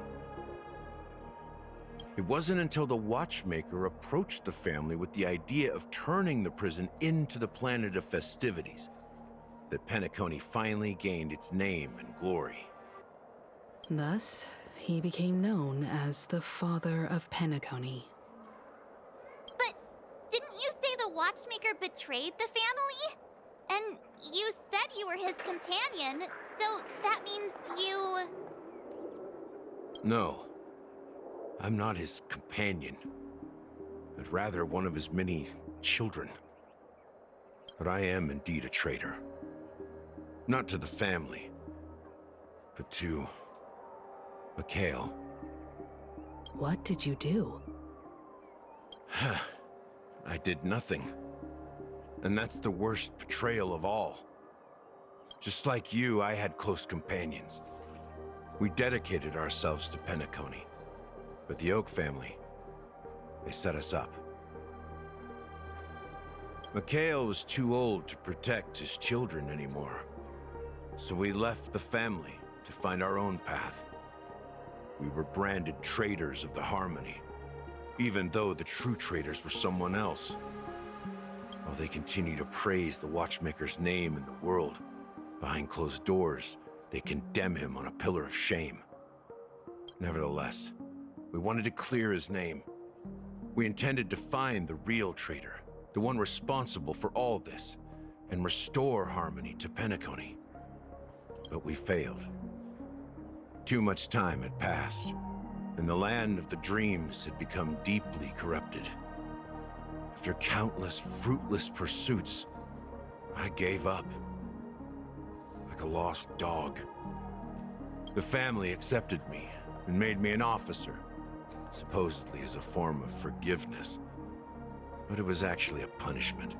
It wasn't until the Watchmaker approached the family with the idea of turning the prison into the planet of festivities that Penacony finally gained its name and glory. Thus, he became known as the Father of Penacony. But didn't you say the Watchmaker betrayed the family? And you said you were his companion, so that means you... No, I'm not his companion, but rather one of his many children. But I am indeed a traitor. Not to the family, but to Mikhail. What did you do? I did nothing. And that's the worst betrayal of all. Just like you, I had close companions. We dedicated ourselves to Penacony. But the Oak family, they set us up. Mikhail was too old to protect his children anymore. So we left the family to find our own path. We were branded traitors of the Harmony, even though the true traitors were someone else. While they continue to praise the Watchmaker's name in the world, behind closed doors, they condemn him on a pillar of shame. Nevertheless, we wanted to clear his name. We intended to find the real traitor, the one responsible for all this, and restore harmony to Penacony. But we failed. Too much time had passed, and the land of the dreams had become deeply corrupted. After countless fruitless pursuits, I gave up. Like a lost dog. The family accepted me and made me an officer, supposedly as a form of forgiveness. But it was actually a punishment.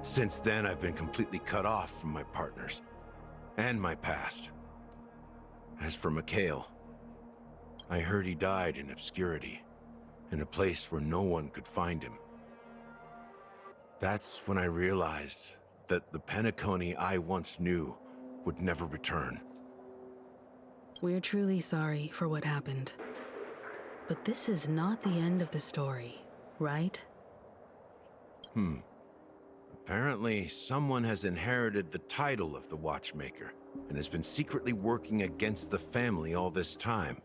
Since then, I've been completely cut off from my partners and my past. As for Mikhail, I heard he died in obscurity, in a place where no one could find him. That's when I realized that the Penacony I once knew would never return. We're truly sorry for what happened. But this is not the end of the story, right? Apparently, someone has inherited the title of the Watchmaker and has been secretly working against the family all this time.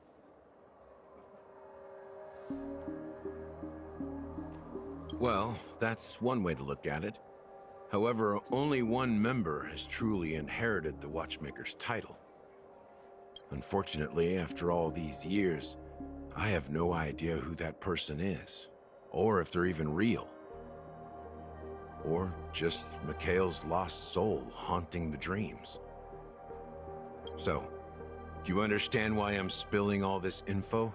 Well, that's one way to look at it. However, only one member has truly inherited the Watchmaker's title. Unfortunately, after all these years, I have no idea who that person is, or if they're even real. Or just Mikhail's lost soul haunting the dreams. So, do you understand why I'm spilling all this info?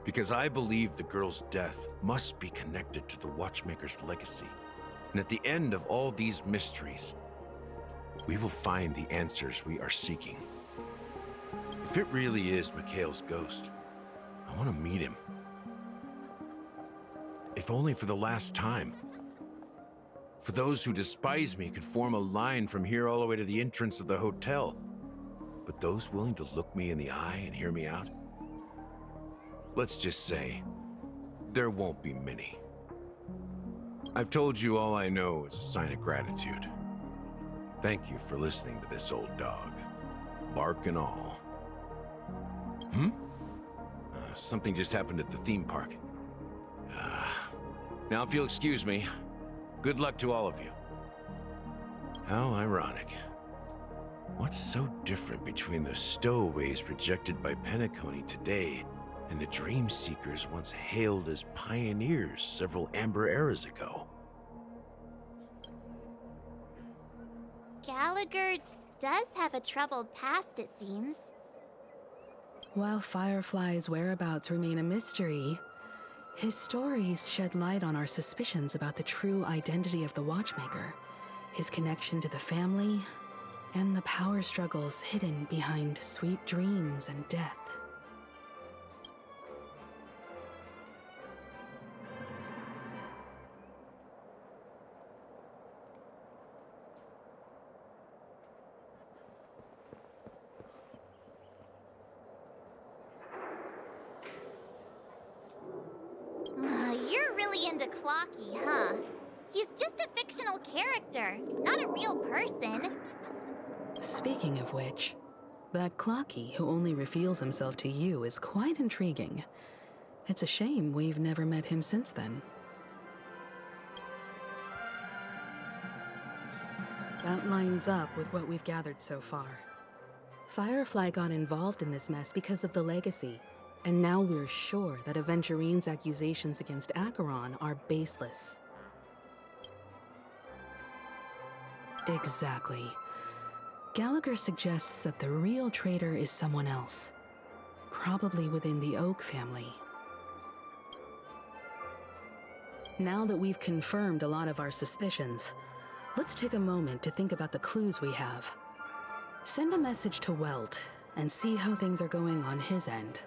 Because I believe the girl's death must be connected to the Watchmaker's legacy. And at the end of all these mysteries, we will find the answers we are seeking. If it really is Mikhail's ghost, I want to meet him. If only for the last time. For those who despise me could form a line from here all the way to the entrance of the hotel. But those willing to look me in the eye and hear me out? Let's just say, there won't be many. I've told you all I know is a sign of gratitude. Thank you for listening to this old dog. bark and all. Something just happened at the theme park. Now, if you'll excuse me, good luck to all of you. How ironic. What's so different between the stowaways projected by Penacony today and the dream seekers once hailed as pioneers several amber eras ago? Gallagher does have a troubled past, it seems. While Firefly's whereabouts remain a mystery, his stories shed light on our suspicions about the true identity of the Watchmaker, his connection to the family, and the power struggles hidden behind sweet dreams and death. You're really into Clocky, huh? He's just a fictional character, not a real person. Speaking of which, that Clocky who only reveals himself to you is quite intriguing. It's a shame we've never met him since then. That lines up with what we've gathered so far. Firefly got involved in this mess because of the legacy, and now we're sure that Aventurine's accusations against Acheron are baseless. Exactly. Gallagher suggests that the real traitor is someone else, probably within the Oak family. Now that we've confirmed a lot of our suspicions, let's take a moment to think about the clues we have. Send a message to Welt and see how things are going on his end.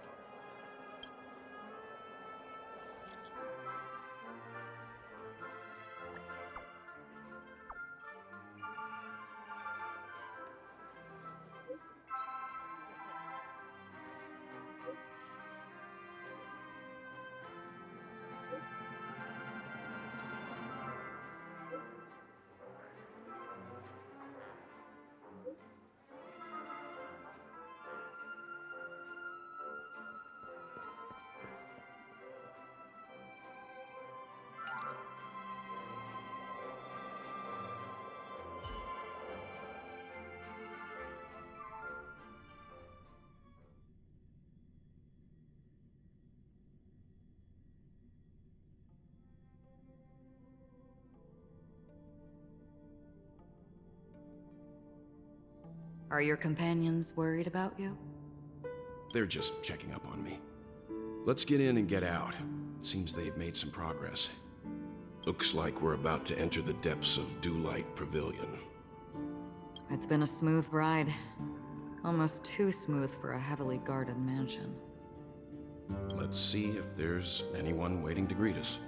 Are your companions worried about you? They're just checking up on me. Let's get in and get out. Seems they've made some progress. Looks like we're about to enter the depths of Dewlight Pavilion. It's been a smooth ride. Almost too smooth for a heavily guarded mansion. Let's see if there's anyone waiting to greet us.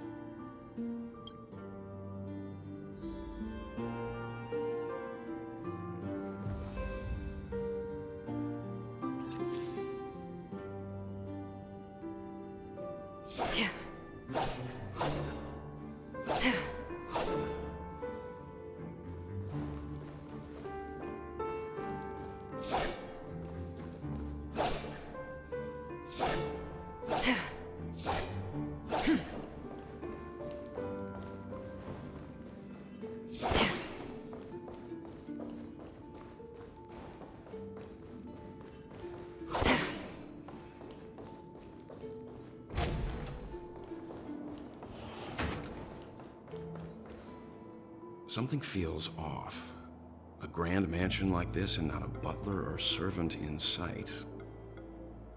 Something feels off. A grand mansion like this and not a butler or servant in sight.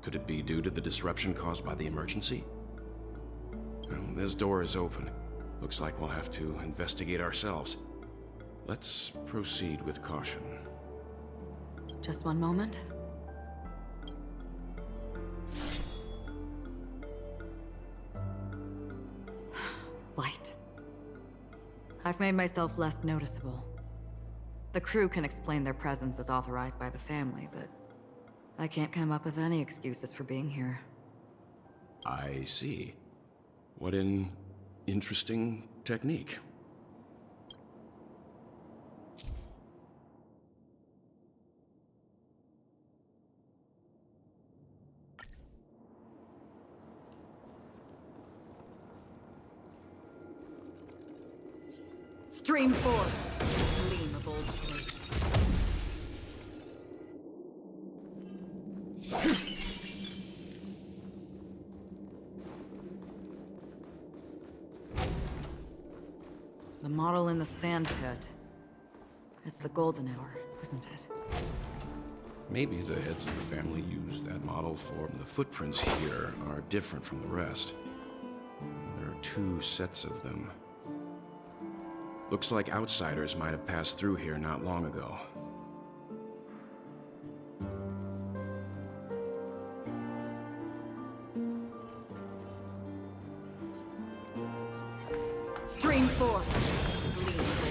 Could it be due to the disruption caused by the emergency? Well, this door is open. Looks like we'll have to investigate ourselves. Let's proceed with caution. Just one moment. White. I've made myself less noticeable. The crew can explain their presence as authorized by the family, but I can't come up with any excuses for being here. I see. What an interesting technique. Stream forth, gleam of old places. The model in the sand pit. It's the golden hour, isn't it? Maybe the heads of the family used that model for the footprints here are different from the rest. There are 2 sets of them. Looks like outsiders might have passed through here not long ago. Stream forth, gleam of old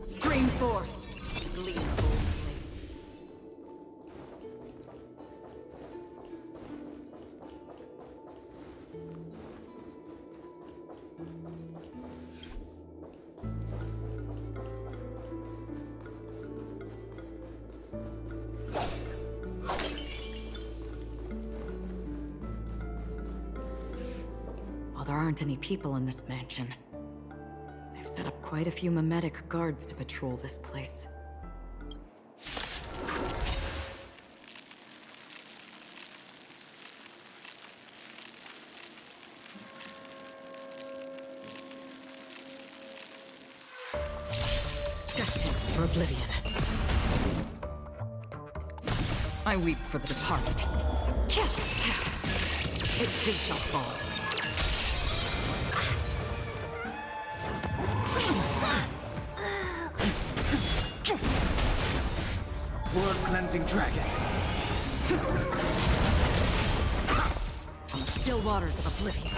Stream forth, gleam of old blades. While there aren't any people in this mansion, they've set up quite a few mimetic guards to patrol this place. Destined for oblivion. I weep for the departed. It too shall fall. Blood-cleansing dragon. From the still waters of oblivion.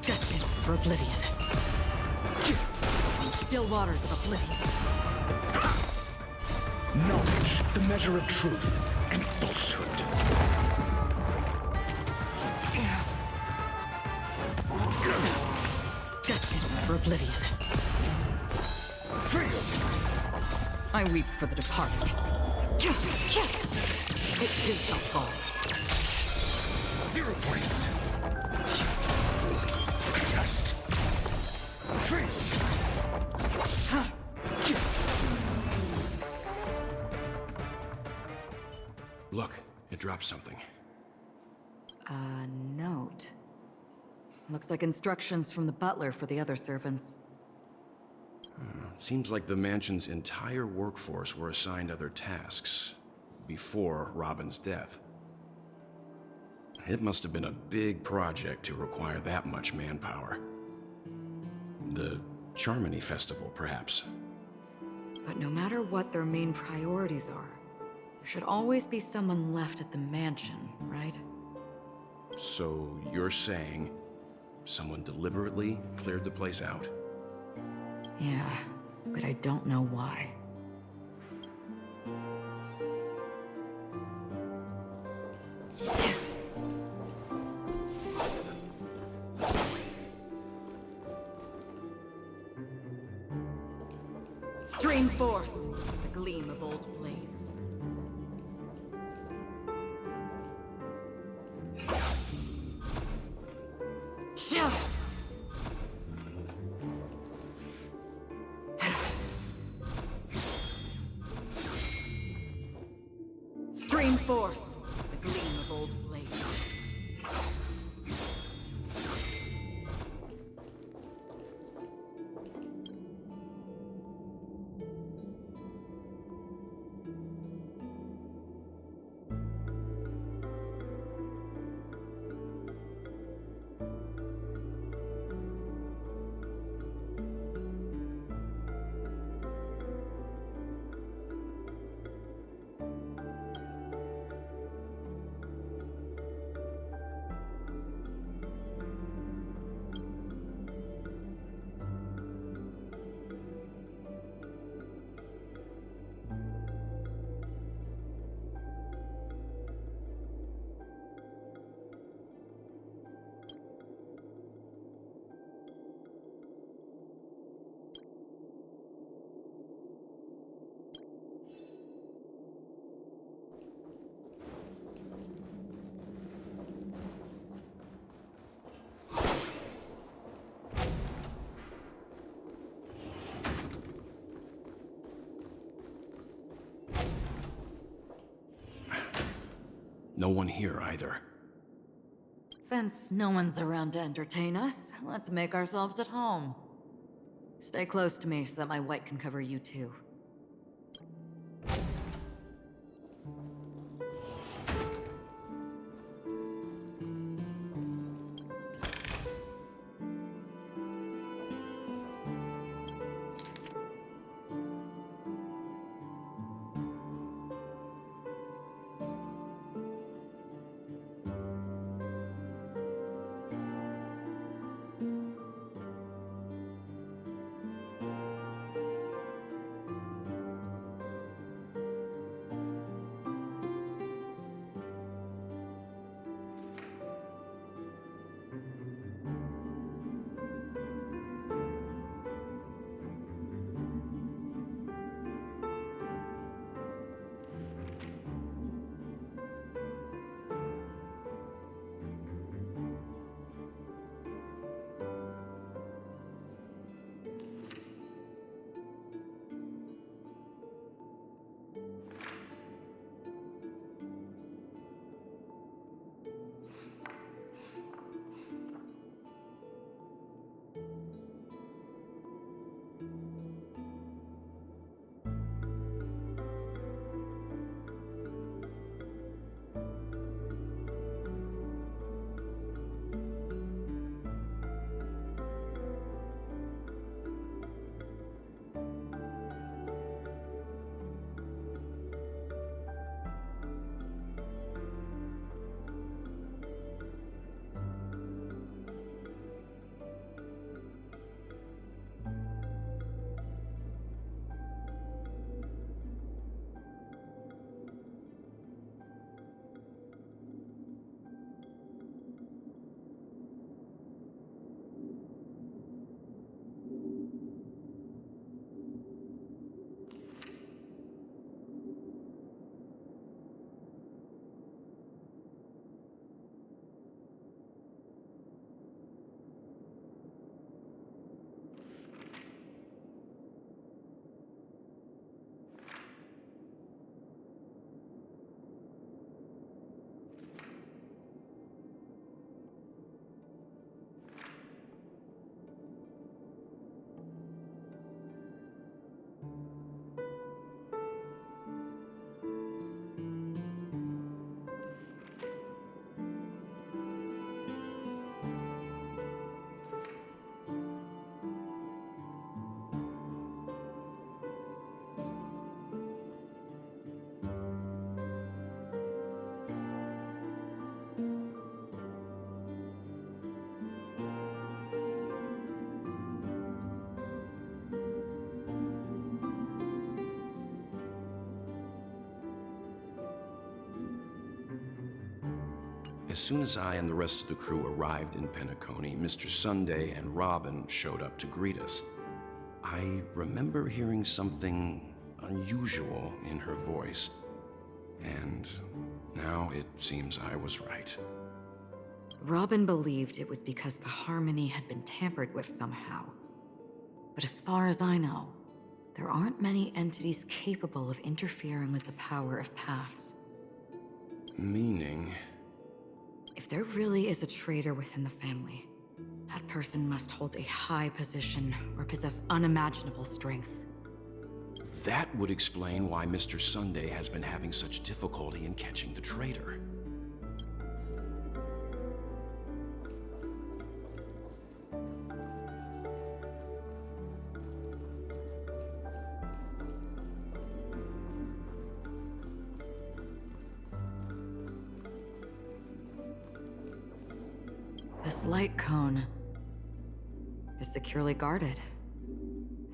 Destined for oblivion. From the still waters of oblivion. Knowledge, the measure of truth and falsehood. Destined for oblivion. I weep for the departed. It too shall fall. 0 points. Test. Fail. Look, it dropped something. A note. Looks like instructions from the butler for the other servants. Seems like the mansion's entire workforce were assigned other tasks before Robin's death. It must have been a big project to require that much manpower. The Charmony Festival, perhaps. But no matter what their main priorities are, there should always be someone left at the mansion, right? So you're saying someone deliberately cleared the place out? Yeah, but I don't know why. Stream forth the gleam of old blades. Stream forth the gleam of old blades. No one here either. Since no one's around to entertain us, let's make ourselves at home. Stay close to me so that my white can cover you too. As soon as I and the rest of the crew arrived in Penacony, Mr. Sunday and Robin showed up to greet us. I remember hearing something unusual in her voice, and now it seems I was right. Robin believed it was because the harmony had been tampered with somehow. But as far as I know, there aren't many entities capable of interfering with the power of paths. Meaning? If there really is a traitor within the family, that person must hold a high position or possess unimaginable strength. That would explain why Mr. Sunday has been having such difficulty in catching the traitor. This light cone is securely guarded.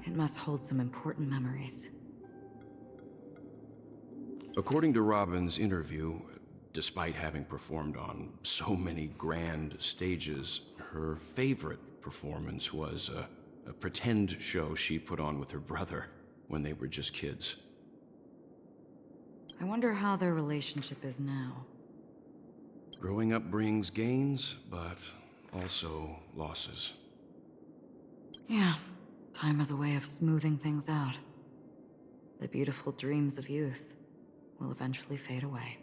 It must hold some important memories. According to Robin's interview, despite having performed on so many grand stages, her favorite performance was a pretend show she put on with her brother when they were just kids. I wonder how their relationship is now. Growing up brings gains, but also losses. Yeah, time has a way of smoothing things out. The beautiful dreams of youth will eventually fade away.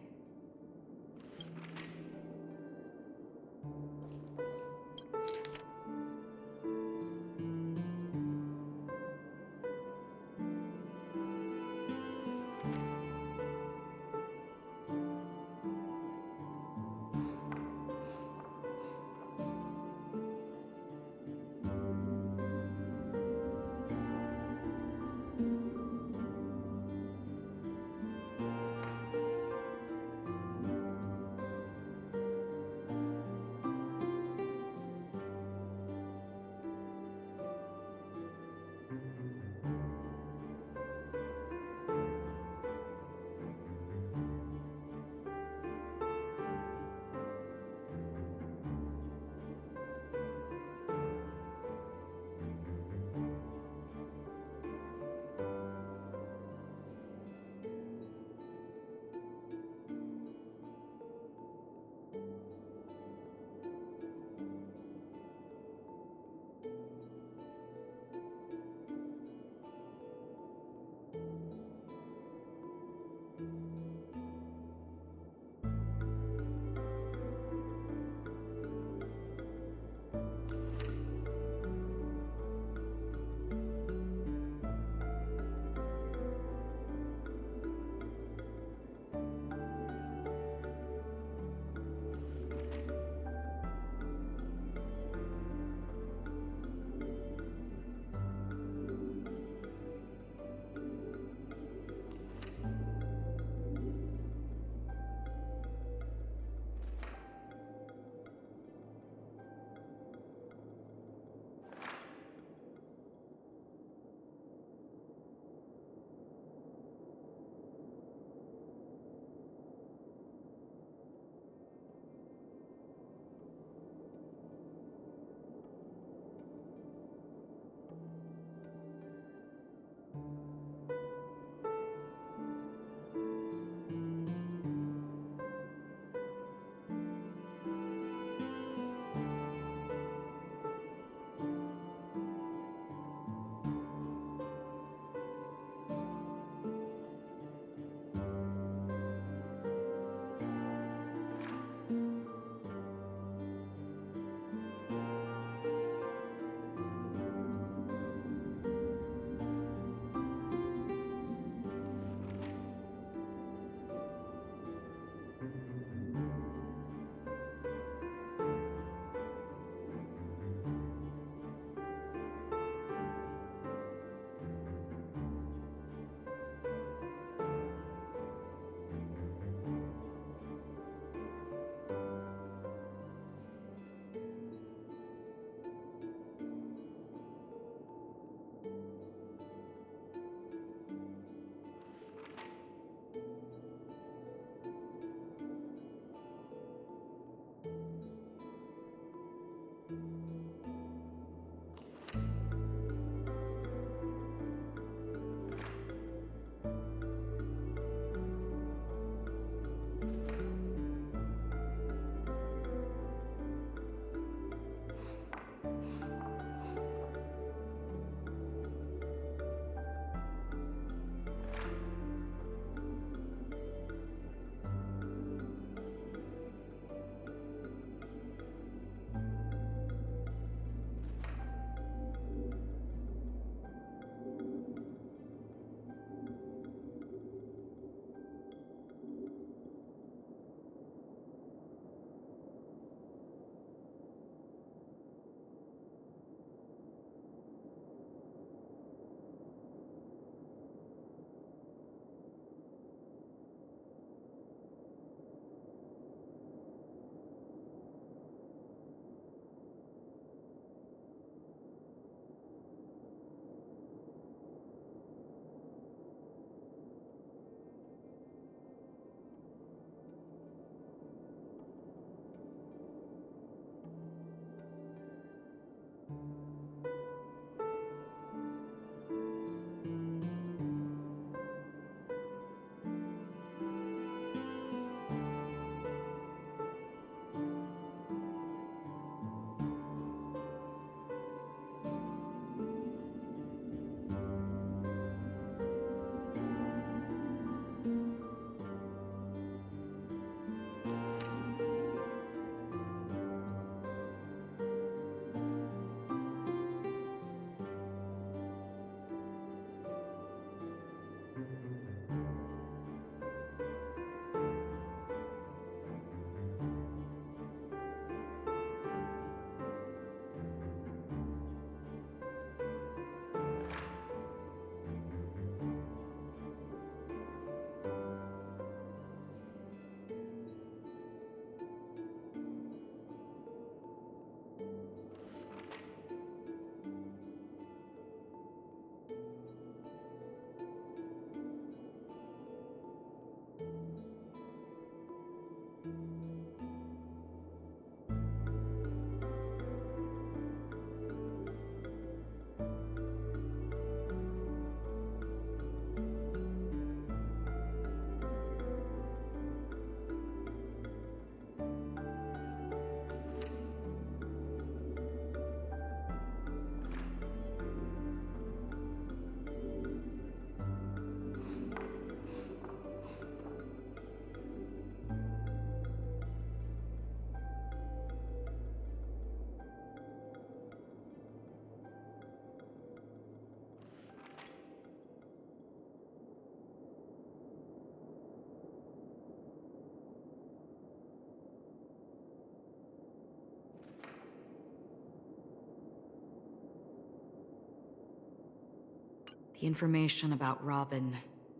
The information about Robin,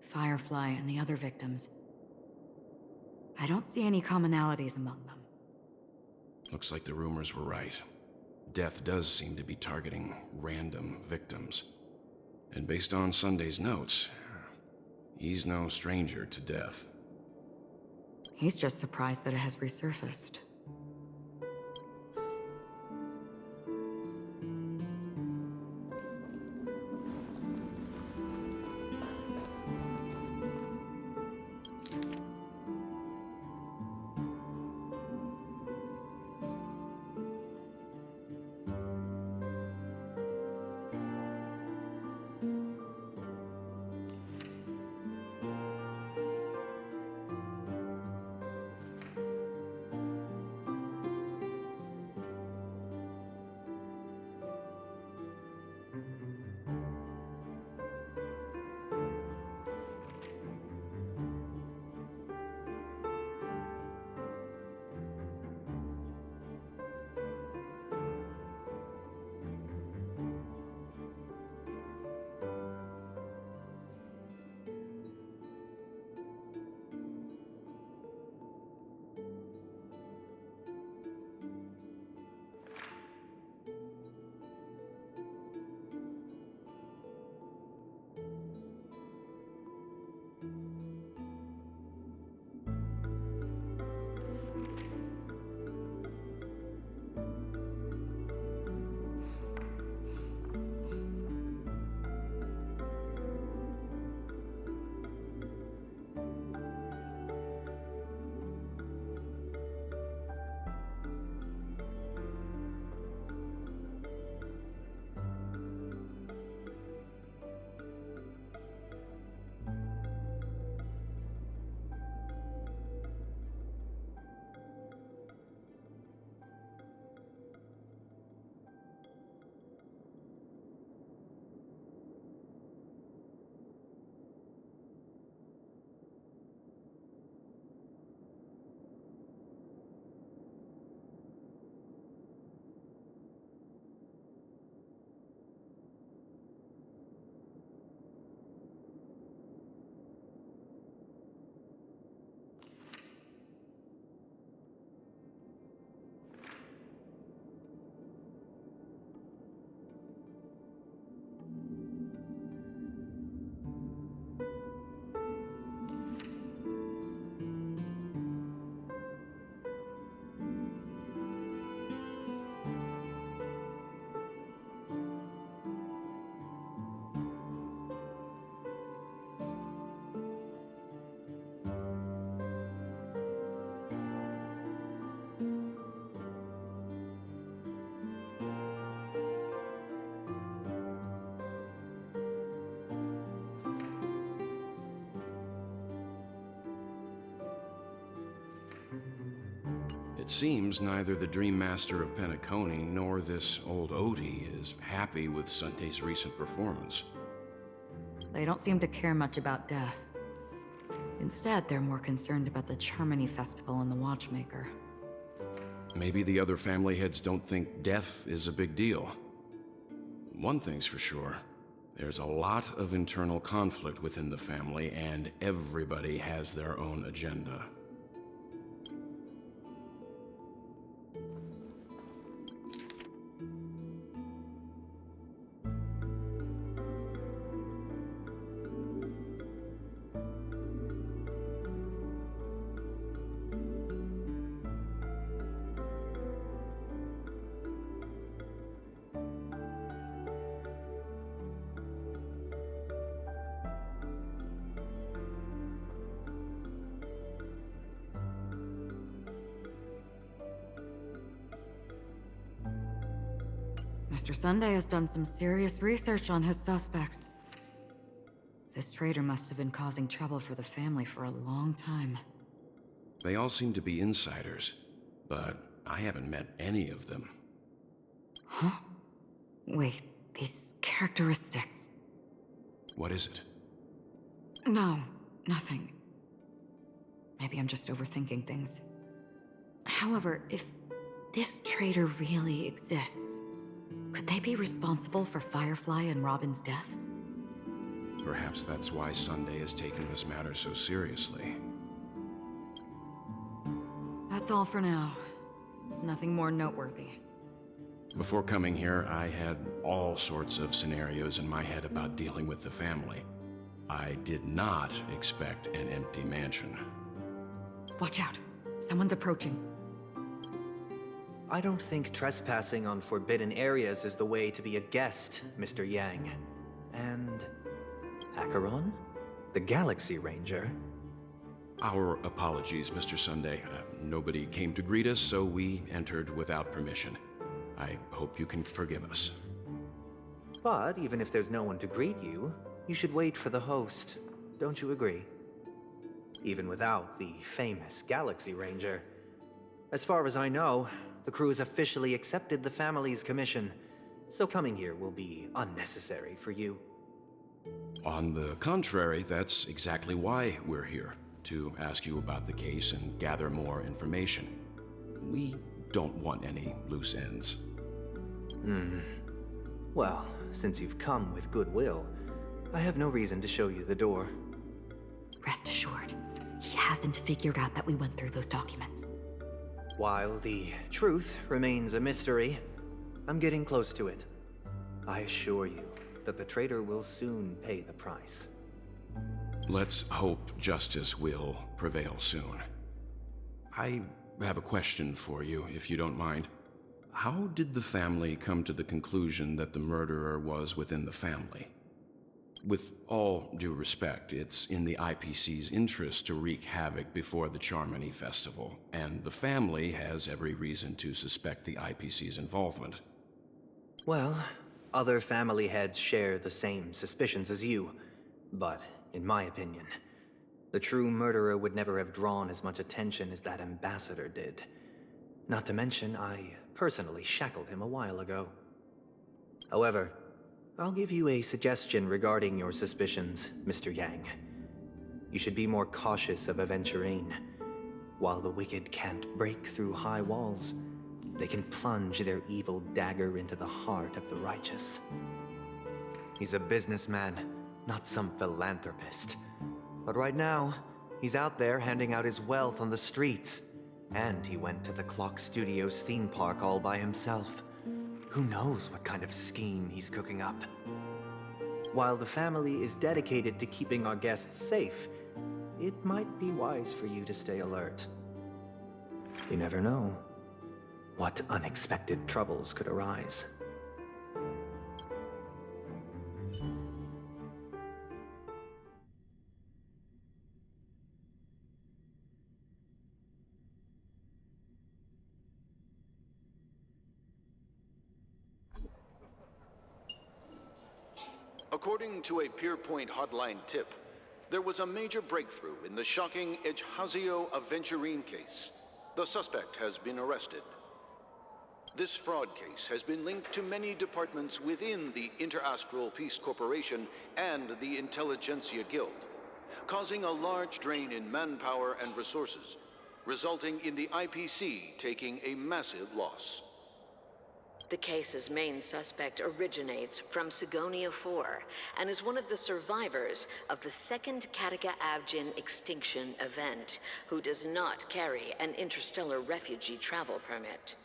Firefly, and the other victims. I don't see any commonalities among them. Looks like the rumors were right. Death does seem to be targeting random victims. And based on Sunday's notes, he's no stranger to death. He's just surprised that it has resurfaced. It seems neither the Dream Master of Penacony nor this old Odie is happy with Sunday's recent performance. They don't seem to care much about death. Instead, they're more concerned about the Charmony Festival and the Watchmaker. Maybe the other family heads don't think death is a big deal. One thing's for sure. There's a lot of internal conflict within the family, and everybody has their own agenda. Mr. Sunday has done some serious research on his suspects. This traitor must have been causing trouble for the family for a long time. They all seem to be insiders, but I haven't met any of them. Huh? Wait, these characteristics. What is it? No, nothing. Maybe I'm just overthinking things. However, if this traitor really exists, could they be responsible for Firefly and Robin's deaths? Perhaps that's why Sunday has taken this matter so seriously. That's all for now. Nothing more noteworthy. Before coming here, I had all sorts of scenarios in my head about dealing with the family. I did not expect an empty mansion. Watch out. Someone's approaching. I don't think trespassing on forbidden areas is the way to be a guest, Mr. Yang. And... Acheron? The Galaxy Ranger? Our apologies, Mr. Sunday. Nobody came to greet us, so we entered without permission. I hope you can forgive us. But even if there's no one to greet you, you should wait for the host. Don't you agree? Even without the famous Galaxy Ranger. As far as I know, the crew has officially accepted the family's commission, so coming here will be unnecessary for you. On the contrary, that's exactly why we're here, to ask you about the case and gather more information. We don't want any loose ends. Well, since you've come with goodwill, I have no reason to show you the door. Rest assured, he hasn't figured out that we went through those documents. While the truth remains a mystery, I'm getting close to it. I assure you that the traitor will soon pay the price. Let's hope justice will prevail soon. I have a question for you, if you don't mind. How did the family come to the conclusion that the murderer was within the family? With all due respect, it's in the IPC's interest to wreak havoc before the Charmony Festival, and the family has every reason to suspect the IPC's involvement. Well, other family heads share the same suspicions as you, but in my opinion, the true murderer would never have drawn as much attention as that ambassador did. Not to mention, I personally shackled him a while ago. However, I'll give you a suggestion regarding your suspicions, Mr. Yang. You should be more cautious of Aventurine. While the wicked can't break through high walls, they can plunge their evil dagger into the heart of the righteous. He's a businessman, not some philanthropist. But right now, he's out there handing out his wealth on the streets. And he went to the Clock Studios theme park all by himself. Who knows what kind of scheme he's cooking up? While the family is dedicated to keeping our guests safe, it might be wise for you to stay alert. You never know what unexpected troubles could arise. According to a Pierpoint hotline tip, there was a major breakthrough in the shocking Ejhazio Aventurine case. The suspect has been arrested. This fraud case has been linked to many departments within the Interastral Peace Corporation and the Intelligentsia Guild, causing a large drain in manpower and resources, resulting in the IPC taking a massive loss. The case's main suspect originates from Sigonia 4 and is one of the survivors of the second Kataka Abjin extinction event, who does not carry an interstellar refugee travel permit.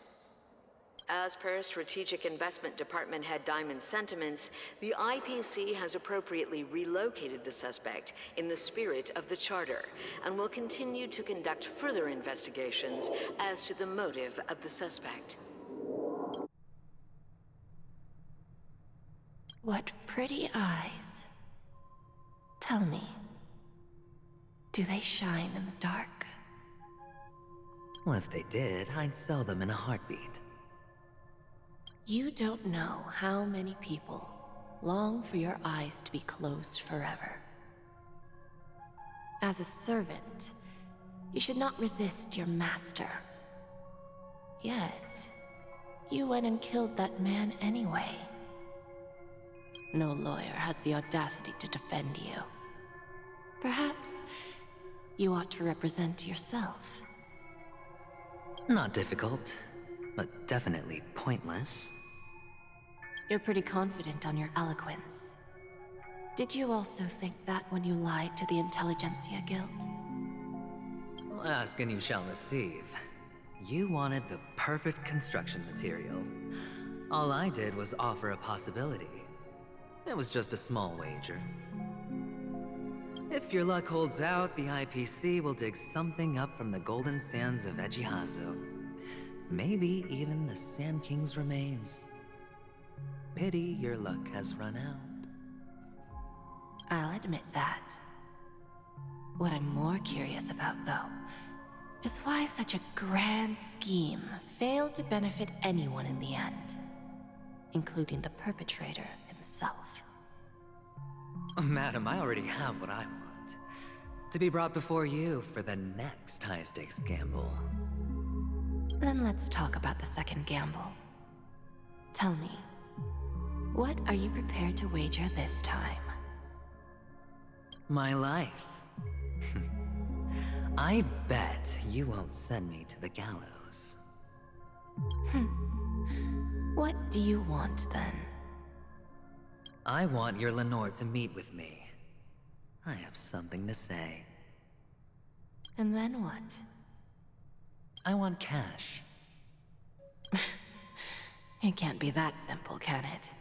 As per Strategic Investment Department Head Diamond's sentiments, the IPC has appropriately relocated the suspect in the spirit of the Charter and will continue to conduct further investigations as to the motive of the suspect. What pretty eyes. Tell me, do they shine in the dark? Well, if they did, I'd sell them in a heartbeat. You don't know how many people long for your eyes to be closed forever. As a servant, you should not resist your master. Yet, you went and killed that man anyway. No lawyer has the audacity to defend you. Perhaps you ought to represent yourself. Not difficult, but definitely pointless. You're pretty confident on your eloquence. Did you also think that when you lied to the Intelligentsia Guild? Ask and you shall receive. You wanted the perfect construction material. All I did was offer a possibility. It was just a small wager. If your luck holds out, the IPC will dig something up from the golden sands of Ejihazo. Maybe even the Sand King's remains. Pity your luck has run out. I'll admit that. What I'm more curious about, though, is why such a grand scheme failed to benefit anyone in the end, including the perpetrator himself. Madam, I already have what I want. To be brought before you for the next high-stakes gamble. Then let's talk about the second gamble. Tell me, what are you prepared to wager this time? My life. I bet you won't send me to the gallows. What do you want, then? I want your Lenore to meet with me. I have something to say. And then what? I want cash. It can't be that simple, can it?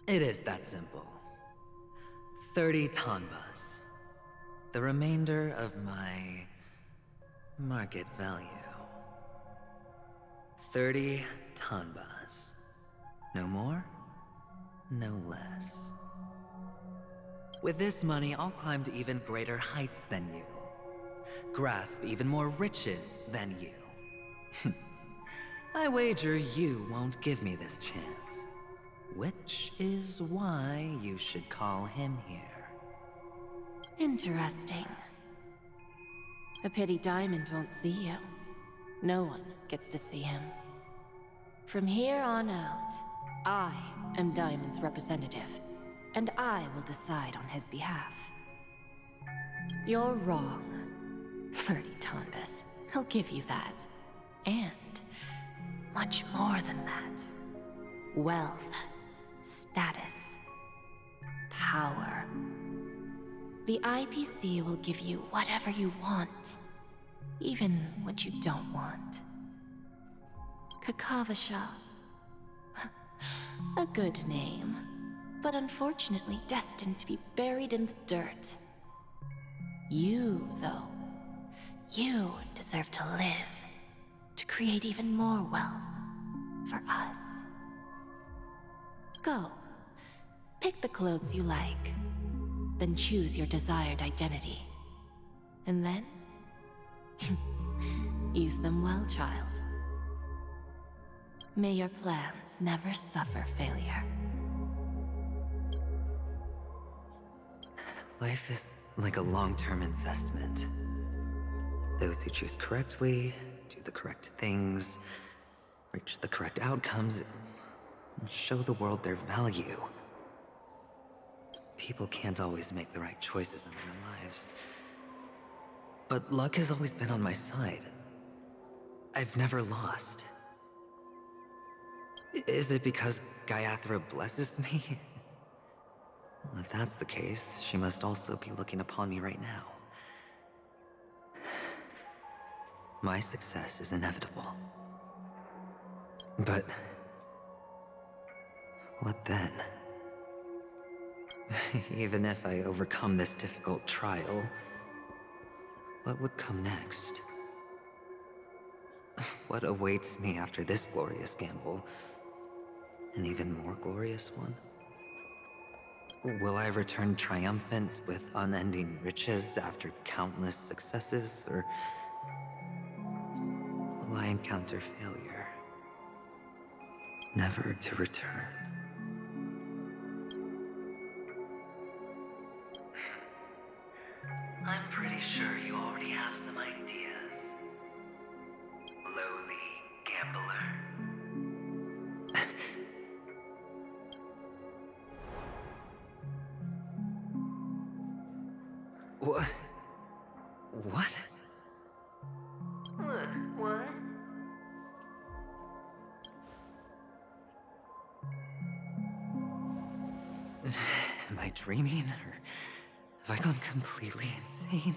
It is that simple. 30 tanbas. The remainder of my market value. 30 tanbas. No more, no less. With this money, I'll climb to even greater heights than you. Grasp even more riches than you. I wager you won't give me this chance. Which is why you should call him here. Interesting. A pity Diamond won't see you. No one gets to see him. From here on out, I am Diamond's representative, and I will decide on his behalf. You're wrong. 30 tanbas. I'll give you that. And much more than that. Wealth, status, power. The IPC will give you whatever you want, even what you don't want. Kakavasha. A good name, but unfortunately destined to be buried in the dirt. You, though, you deserve to live, to create even more wealth for us. Go, pick the clothes you like, then choose your desired identity. And then, use them well, child. May your plans never suffer failure. Life is like a long-term investment. Those who choose correctly, do the correct things, reach the correct outcomes, and show the world their value. People can't always make the right choices in their lives. But luck has always been on my side. I've never lost. Is it because Gayathra blesses me? Well, if that's the case, she must also be looking upon me right now. My success is inevitable. But what then? Even if I overcome this difficult trial, what would come next? What awaits me after this glorious gamble? An even more glorious one? Will I return triumphant with unending riches after countless successes, or will I encounter failure, never to return? I'm pretty sure you already have some ideas, lowly gambler. What? What? What? I dreaming, or have I gone completely insane?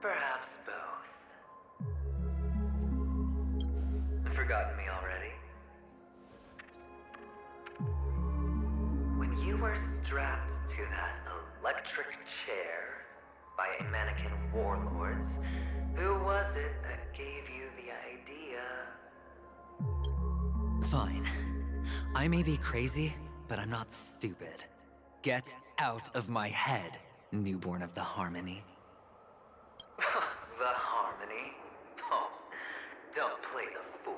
Perhaps both. Forgotten me already? When you were strapped to that electric chair by a mannequin warlords, who was it that gave you the idea? Fine. I may be crazy, but I'm not stupid. Get out of my head, newborn of the Harmony. The Harmony? Oh, don't play the fool.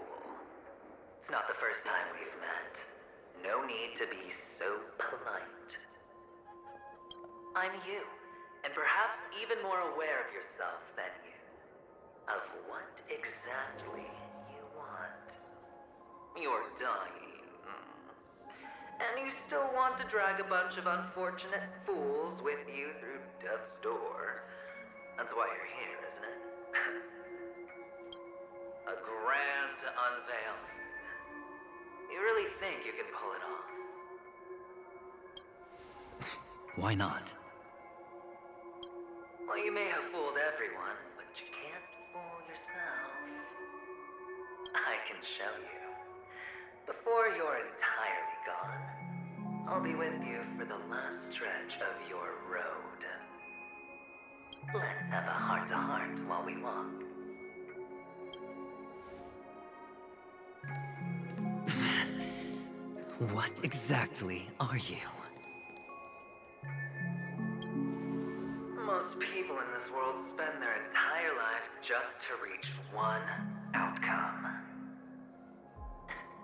It's not the first time we've met. No need to be so polite. I'm you, and perhaps even more aware of yourself than you. Of what exactly you want. You're dying. And you still want to drag a bunch of unfortunate fools with you through death's door. That's why you're here, isn't it? A grand unveiling. You really think you can pull it off? Why not? Well, you may have fooled everyone, but you can't fool yourself. I can show you. Before you're entirely gone, I'll be with you for the last stretch of your road. Let's have a heart-to-heart while we walk. What exactly are you? Most people in this world spend their entire lives just to reach one outcome.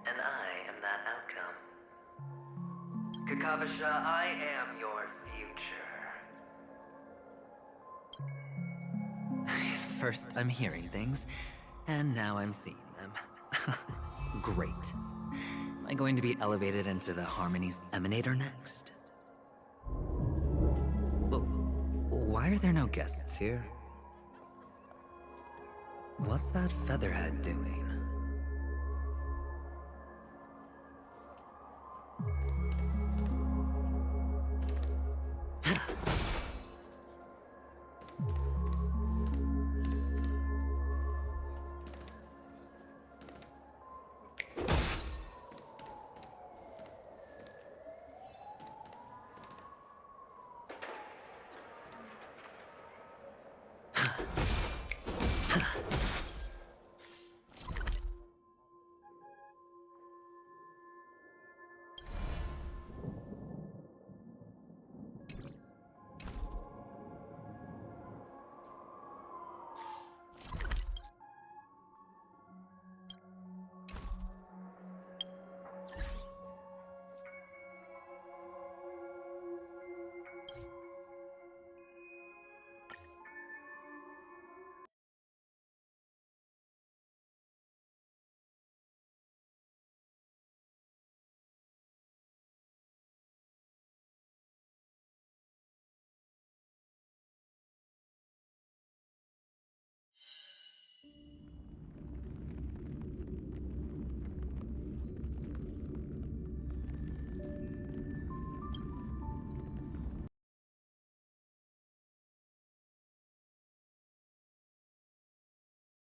And I am that outcome. Kakavasha, I am your future. First I'm hearing things, and now I'm seeing them. Great. Am I going to be elevated into the Harmony's Emanator next? Why are there no guests here? What's that featherhead doing?